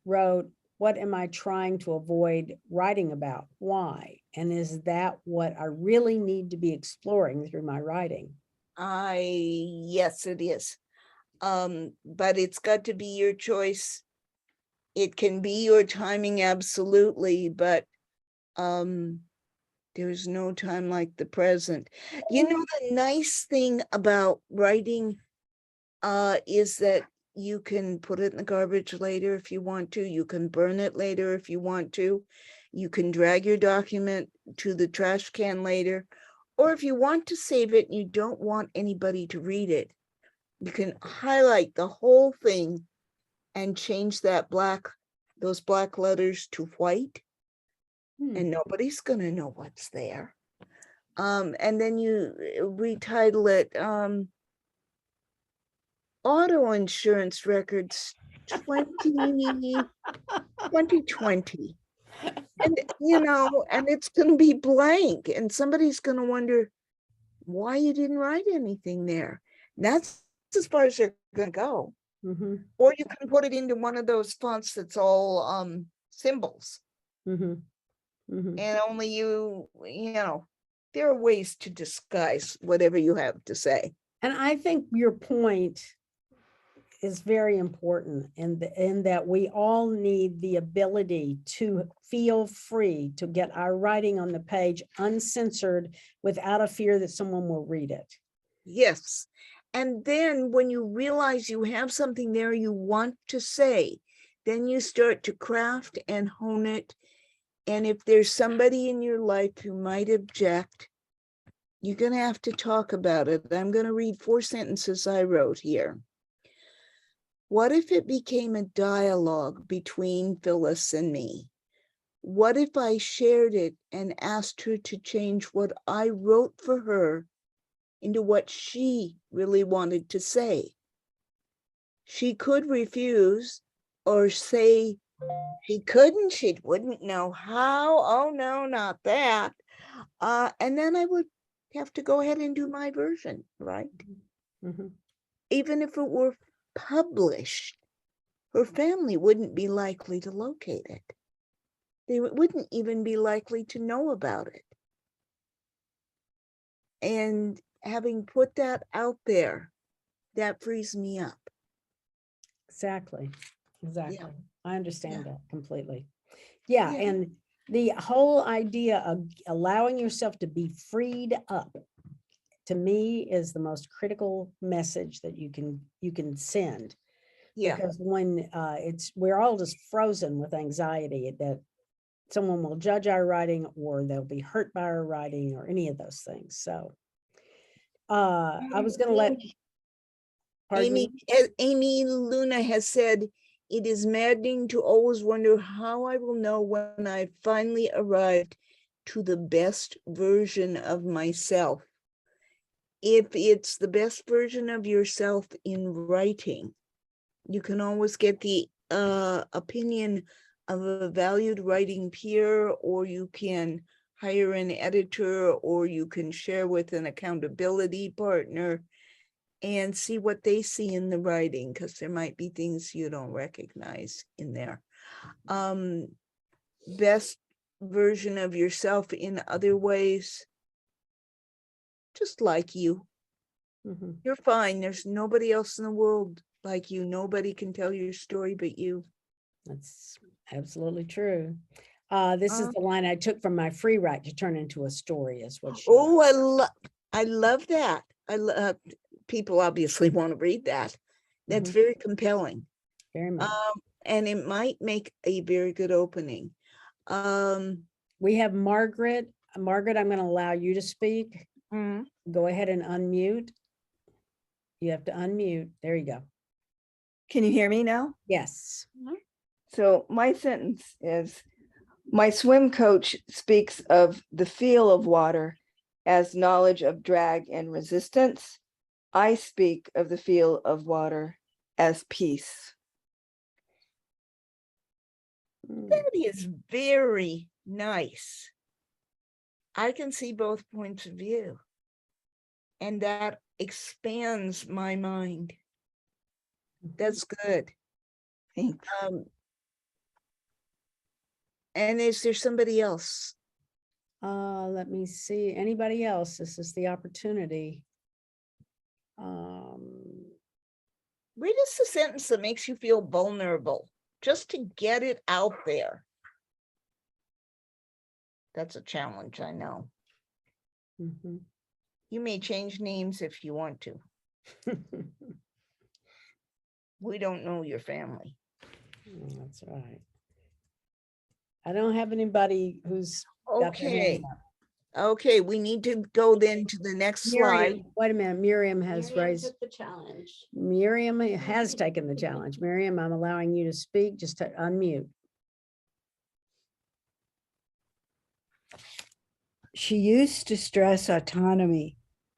wrote, what am I trying to avoid writing about? Why? And is that what I really need to be exploring through my writing? Yes, it is. But it's got to be your choice. It can be your timing, absolutely, but there's no time like the present. You know, the nice thing about writing is that You can put it in the garbage later if you want to. You can burn it later if you want to. You can drag your document to the trash can later. Or if you want to save it and you don't want anybody to read it, you can highlight the whole thing and change those black letters to white, and nobody's gonna know what's there. And then you retitle it, auto insurance records 2020. And, and it's gonna be blank, and somebody's gonna wonder why you didn't write anything there. That's as far as they're gonna go. Or you can put it into one of those fonts that's all symbols. And only there are ways to disguise whatever you have to say. And I think your point is very important in that we all need the ability to feel free to get our writing on the page uncensored without a fear that someone will read it. Yes. And then when you realize you have something there you want to say, then you start to craft and hone it. And if there's somebody in your life who might object, you're going to have to talk about it. I'm going to read 4 sentences I wrote here. What if it became a dialogue between Phyllis and me? What if I shared it and asked her to change what I wrote for her into what she really wanted to say? She could refuse or say she couldn't, she wouldn't know how. Oh no, not that. And then I would have to go ahead and do my version, right? Even if it were published, her family wouldn't be likely to locate it. They wouldn't even be likely to know about it. And having put that out there, that frees me up. Exactly. Yeah. I understand Yeah. that completely. Yeah. And the whole idea of allowing yourself to be freed up, to me, is the most critical message that you can send. Yeah. Because when we're all just frozen with anxiety that someone will judge our writing or they'll be hurt by our writing or any of those things. So I was going to let Amy Luna has said, it is maddening to always wonder how I will know when I finally arrived to the best version of myself. If it's the best version of yourself in writing, you can always get the opinion of a valued writing peer, or you can hire an editor, or you can share with an accountability partner and see what they see in the writing, because there might be things you don't recognize in there. Best version of yourself in other ways, just like you. You're fine. There's nobody else in the world like you. Nobody can tell your story but you. That's absolutely true. This is the line I took from my free write to turn into a story, is what she. Oh, I love that. I love, people obviously want to read that. That's very compelling. Very much. And it might make a very good opening. We have Margaret. Margaret, I'm going to allow you to speak. Go ahead and unmute. You have to unmute. There you go. Can you hear me now? Yes. So my sentence is, my swim coach speaks of the feel of water as knowledge of drag and resistance. I speak of the feel of water as peace. That is very nice. I can see both points of view, and that expands my mind. That's good. Thanks. And is there somebody else? Let me see. Anybody else? This is the opportunity. Read us a sentence that makes you feel vulnerable, just to get it out there. That's a challenge, I know. You may change names if you want to. We don't know your family. That's right. I don't have anybody who's got their hand Okay, up. okay, we need to go then to the next slide. Miriam, wait a minute, Miriam has Miriam raised, took the challenge. Miriam has taken the challenge. Miriam, I'm allowing you to speak, just to unmute. She used to stress autonomy,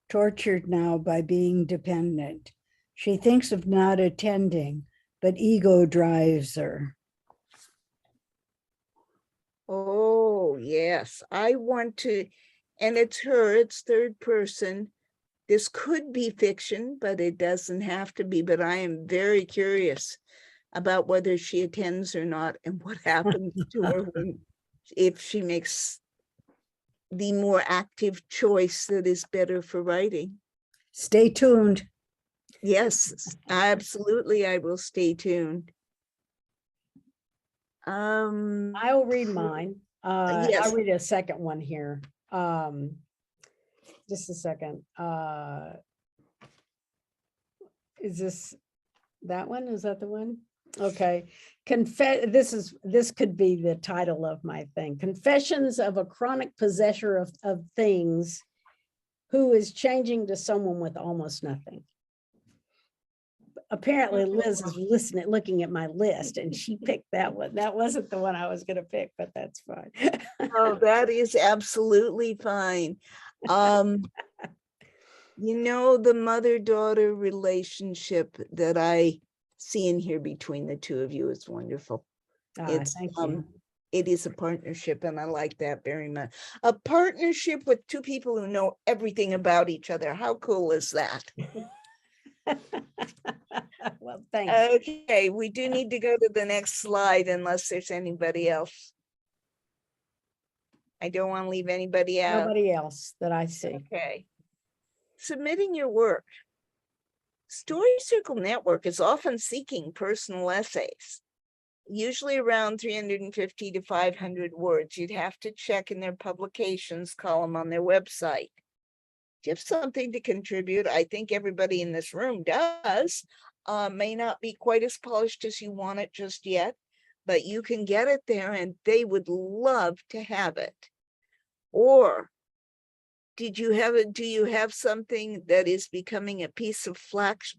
tortured now by being dependent. She thinks of not attending, but ego drives her. Oh, yes, I want to, and it's her, it's third person. This could be fiction, but it doesn't have to be. But I am very curious about whether she attends or not and what happens to her if she makes the more active choice that is better for writing. Stay tuned. Yes, absolutely. I will stay tuned. I'll read mine. Yes. I'll read a second one here. Just a second. Is this that one? Is that the one? Okay. This could be the title of my thing. Confessions of a chronic possessor of things who is changing to someone with almost nothing. Apparently Liz is listening, looking at my list, and she picked that one. That wasn't the one I was going to pick, but that's fine. Oh, that is absolutely fine. You know, the mother-daughter relationship that I see in here between the two of you is wonderful. It's Thank you. it is a partnership, and I like that very much. A partnership with two people who know everything about each other. How cool is that? Well, thanks. Okay, we do need to go to the next slide unless there's anybody else. I don't want to leave anybody out. Nobody else that I see. Okay. Submitting your work. Story Circle Network is often seeking personal essays, usually around 350 to 500 words. You'd have to check in their publications column on their website. Do you have something to contribute? I think everybody in this room does. May not be quite as polished as you want it just yet, but you can get it there and they would love to have it. Or do you have something that is becoming a piece of flash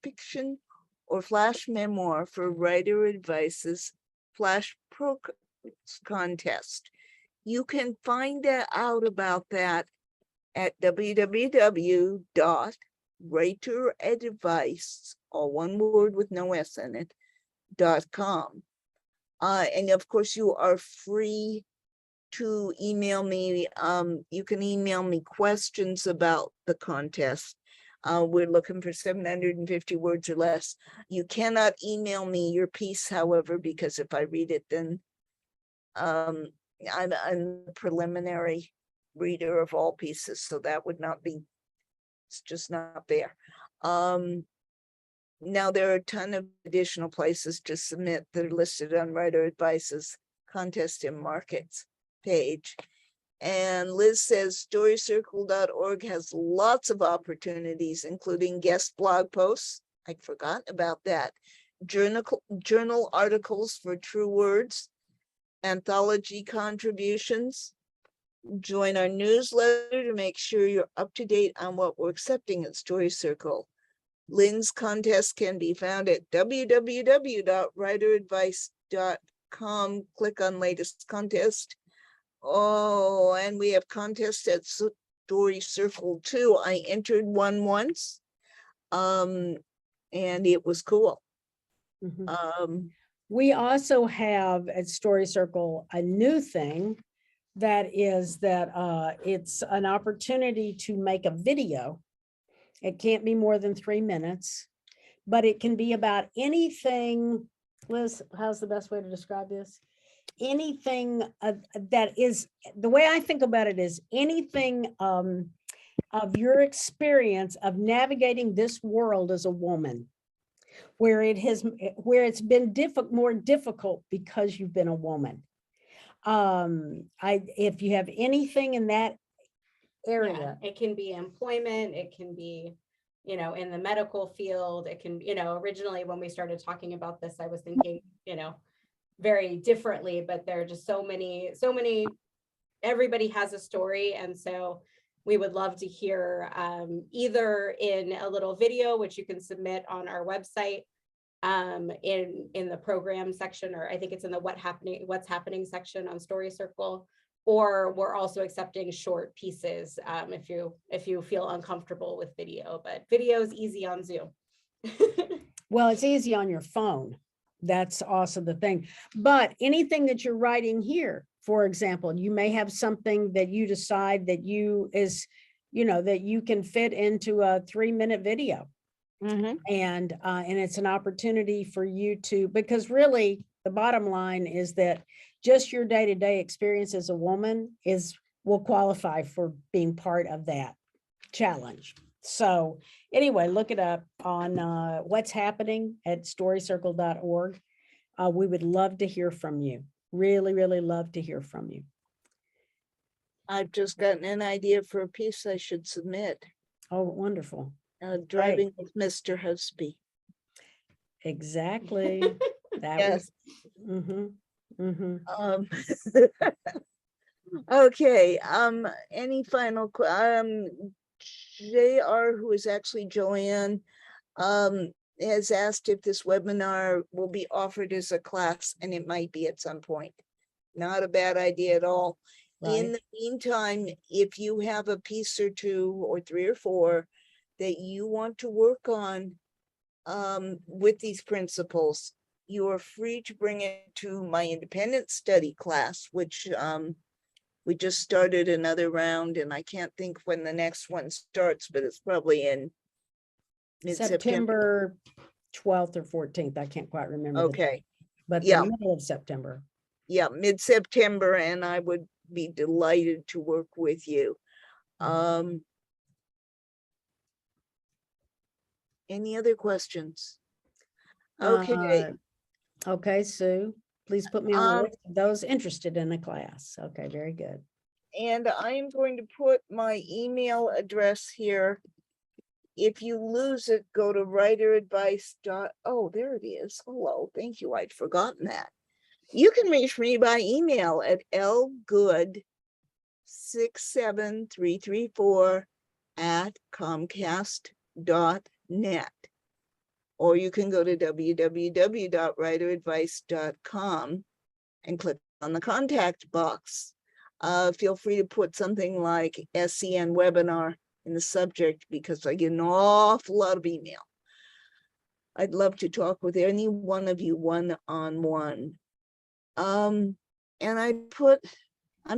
fiction or flash memoir for Writer Advice's Flash Pro contest? You can find out about that at www.writeradvice, all one word with no S in it, .com. And of course, you are free to email me. You can email me questions about the contest. We're looking for 750 words or less. You cannot email me your piece, however, because if I read it, then I'm a preliminary reader of all pieces, so that would not be, it's just not there. Now there are a ton of additional places to submit that are listed on Writer Advice's Contest and Markets page. And Liz says storycircle.org has lots of opportunities, including guest blog posts. I forgot about that. Journal articles for True Words, anthology contributions. Join our newsletter to make sure you're up to date on what we're accepting at Story Circle. Lynn's contest can be found at www.writeradvice.com. Click on latest contest. Oh, and we have contests at Story Circle too. I entered one once, and it was cool. Mhm. We also have at Story Circle a new thing that is that it's an opportunity to make a video. It can't be more than 3 minutes, but it can be about anything. Liz, how's the best way to describe this? Anything that is, the way I think about it is anything of your experience of navigating this world as a woman, where it's been more difficult because you've been a woman. If you have anything in that area. Yeah, it can be employment, it can be you know, in the medical field. It can, you know, originally when we started talking about this, I was thinking, you know, very differently, but there are just so many, everybody has a story. And so we would love to hear either in a little video, which you can submit on our website, in the program section, or I think it's in the what's happening section on Story Circle, or we're also accepting short pieces if you feel uncomfortable with video, but video is easy on Zoom. Well, it's easy on your phone. That's also the thing. But anything that you're writing here, for example, you may have something that you decide that that you can fit into a 3-minute video. And it's an opportunity for you to, because really the bottom line is that just your day-to-day experience as a woman will qualify for being part of that challenge. So anyway, look it up on what's happening at storycircle.org. We would love to hear from you. Really, really love to hear from you. I've just gotten an idea for a piece I should submit. Oh, wonderful. Driving with Mr. Husby. Exactly. That Yes. Okay, any final, JR, who is actually Joanne, has asked if this webinar will be offered as a class, and it might be at some point. Not a bad idea at all. In the meantime, if you have a piece or 2 or 3 or 4 that you want to work on with these principles, you are free to bring it to my independent study class, which we just started another round, and I can't think when the next one starts, but it's probably in mid-September. September 12th or 14th. I can't quite remember. Okay. But Yeah. the middle of September. Yeah, mid-September, and I would be delighted to work with you. Any other questions? Okay. Okay, Sue, please put me on the list of those interested in the class. Okay, very good. And I am going to put my email address here. If you lose it, go to writeradvice. Oh, there it is. Hello, thank you. I'd forgotten that. You can reach me by email at lgood67334@comcast.net. Or you can go to www.writeradvice.com and click on the contact box. Feel free to put something like SCN webinar in the subject, because I get an awful lot of email. I'd love to talk with any one of you one-on-one. And I'm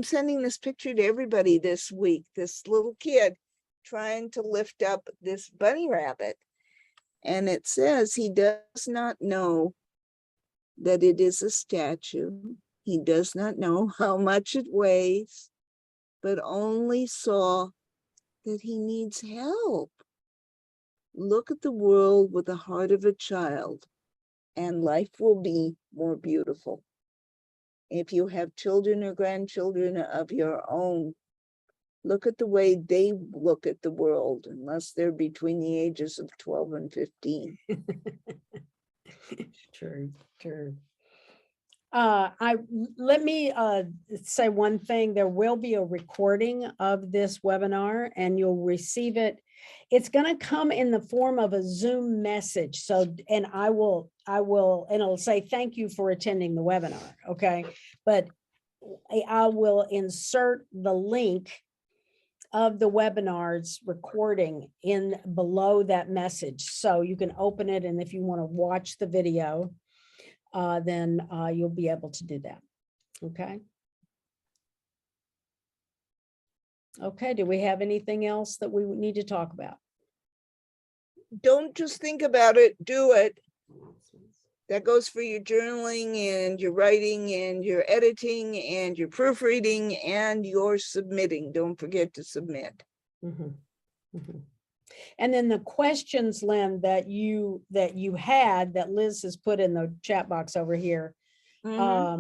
sending this picture to everybody this week, this little kid trying to lift up this bunny rabbit. And it says he does not know that it is a statue. He does not know how much it weighs, but only saw that he needs help. Look at the world with the heart of a child, and life will be more beautiful. If you have children or grandchildren of your own, look at the way they look at the world, unless they're between the ages of 12 and 15. True. Let me say one thing. There will be a recording of this webinar, and you'll receive it. It's going to come in the form of a Zoom message. So, and I will, and it'll say, thank you for attending the webinar. Okay. But I will insert the link of the webinar's recording in below that message. So you can open it. And if you want to watch the video, then you'll be able to do that. Okay. Okay. Do we have anything else that we need to talk about? Don't just think about it, do it. That goes for your journaling and your writing and your editing and your proofreading and your submitting. Don't forget to submit. And then the questions, Lynn, that you had, that Liz has put in the chat box over here, are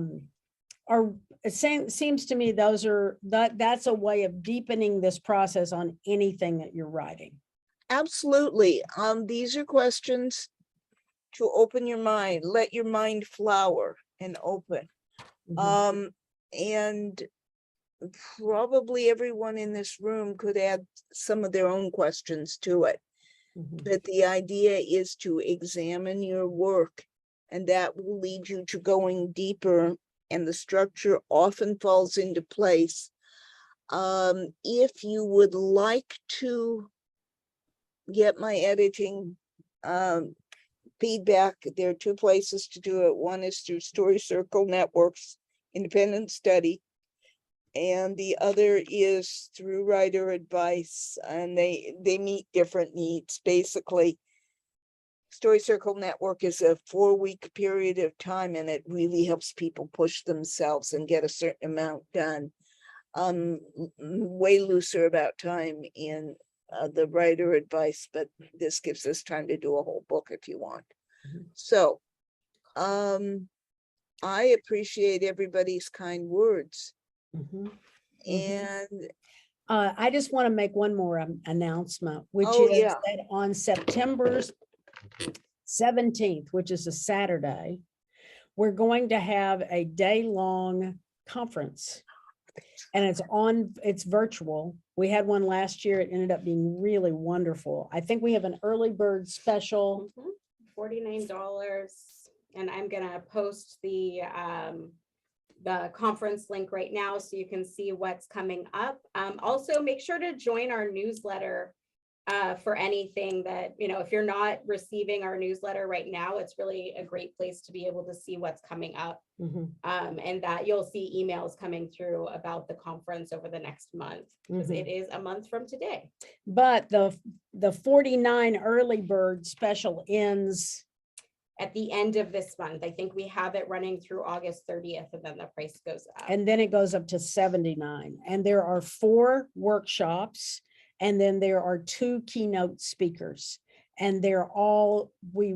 seems to me that's a way of deepening this process on anything that you're writing. Absolutely. These are questions to open your mind, let your mind flower and open. Mhm. And probably everyone in this room could add some of their own questions to it. Mhm. But the idea is to examine your work, and that will lead you to going deeper, and the structure often falls into place. If you would like to get my editing feedback, there are two places to do it. One is through Story Circle Network's independent study, and the other is through writer advice, and they meet different needs. Basically, Story Circle Network is a 4-week period of time, and it really helps people push themselves and get a certain amount done. Way looser about time in the writer advice, but this gives us time to do a whole book if you want. Mhm. So I appreciate everybody's kind words. Mhm. And I just want to make one more announcement, which Oh, is yeah. that on September 17th, which is a Saturday, we're going to have a day-long conference. And it's virtual. We had one last year. It ended up being really wonderful. I think we have an early bird special. $49. And I'm gonna post the conference link right now so you can see what's coming up. Also, make sure to join our newsletter for anything that, if you're not receiving our newsletter right now, it's really a great place to be able to see what's coming up. Mhm. And that you'll see emails coming through about the conference over the next month, because Mhm. it is a month from today. But the 49 early bird special ends. At the end of this month. I think we have it running through August 30th, and then the price goes up. And then it goes up to 79. And there are 4 workshops, and then there are 2 keynote speakers. And they're all, we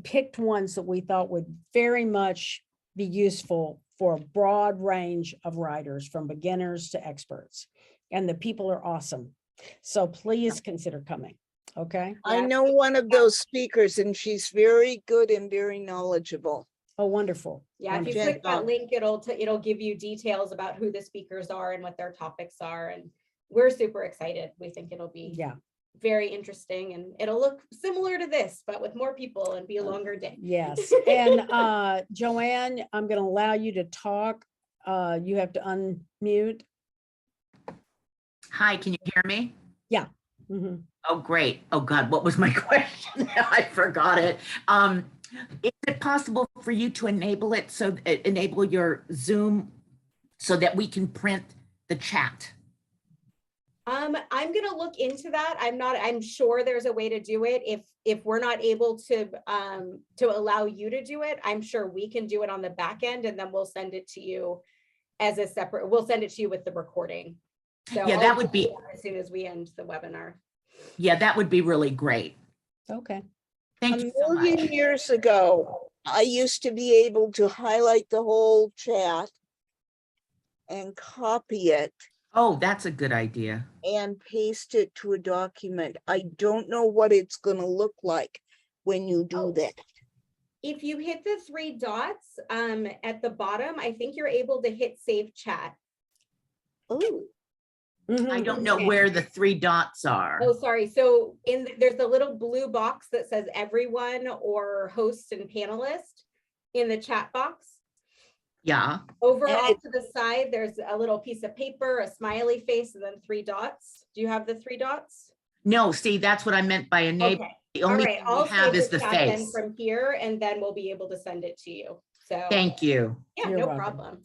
picked ones that we thought would very much be useful for a broad range of writers, from beginners to experts. And the people are awesome. So please consider coming. Okay. I know one of those speakers, and she's very good and very knowledgeable. Oh, wonderful. Yeah, if you Wonderful. click that link, it'll give you details about who the speakers are and what their topics are. And we're super excited. We think it'll be very interesting, and it'll look similar to this, but with more people and be a longer day. Yes. And Joanne, I'm going to allow you to talk. You have to unmute. Hi, can you hear me? Yeah. Mhm. Oh, great. Oh, God, what was my question? I forgot it. Is it possible for you to enable it, so enable your Zoom so that we can print the chat? I'm gonna look into that. I'm sure there's a way to do it. If we're not able to allow you to do it, I'm sure we can do it on the back end, and then we'll send it to you as a separate, we'll send it to you with the recording. So Yeah, that would be, as soon as we end the webinar. yeah, that would be really great. Okay. Thank you so A million much. years ago, I used to be able to highlight the whole chat and copy it Oh, that's a good idea. and paste it to a document. I don't know what it's gonna look like when you do that. If you hit the 3 dots at the bottom, I think you're able to hit save chat. Oh. I don't know where the 3 dots are. Oh, sorry. So there's a little blue box that says everyone or host and panelist in the chat box. Yeah. Over off to the side, there's a little piece of paper, a smiley face, and then 3 dots. Do you have the 3 dots? No, see, that's what I meant by enable. Okay. The All only right. thing we I'll have save is the chat then face. from here, and then we'll be able to send it to you. So Thank you. yeah, You're no welcome. problem.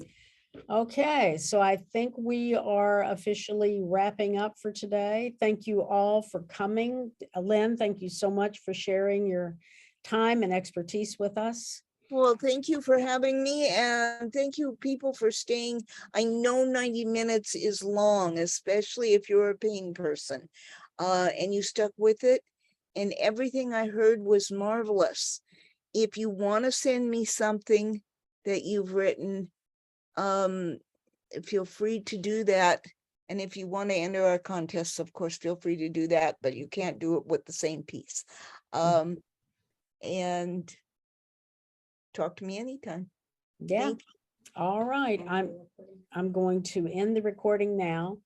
Okay, so I think we are officially wrapping up for today. Thank you all for coming. Lynn, thank you so much for sharing your time and expertise with us. Well, thank you for having me, and thank you people for staying. I know 90 minutes is long, especially if you're a pain person, and you stuck with it, and everything I heard was marvelous. If you want to send me something that you've written, feel free to do that. And if you want to enter our contests, of course, feel free to do that, but you can't do it with the same piece. And talk to me anytime. Yeah. Thank All right. I'm going to end the recording now.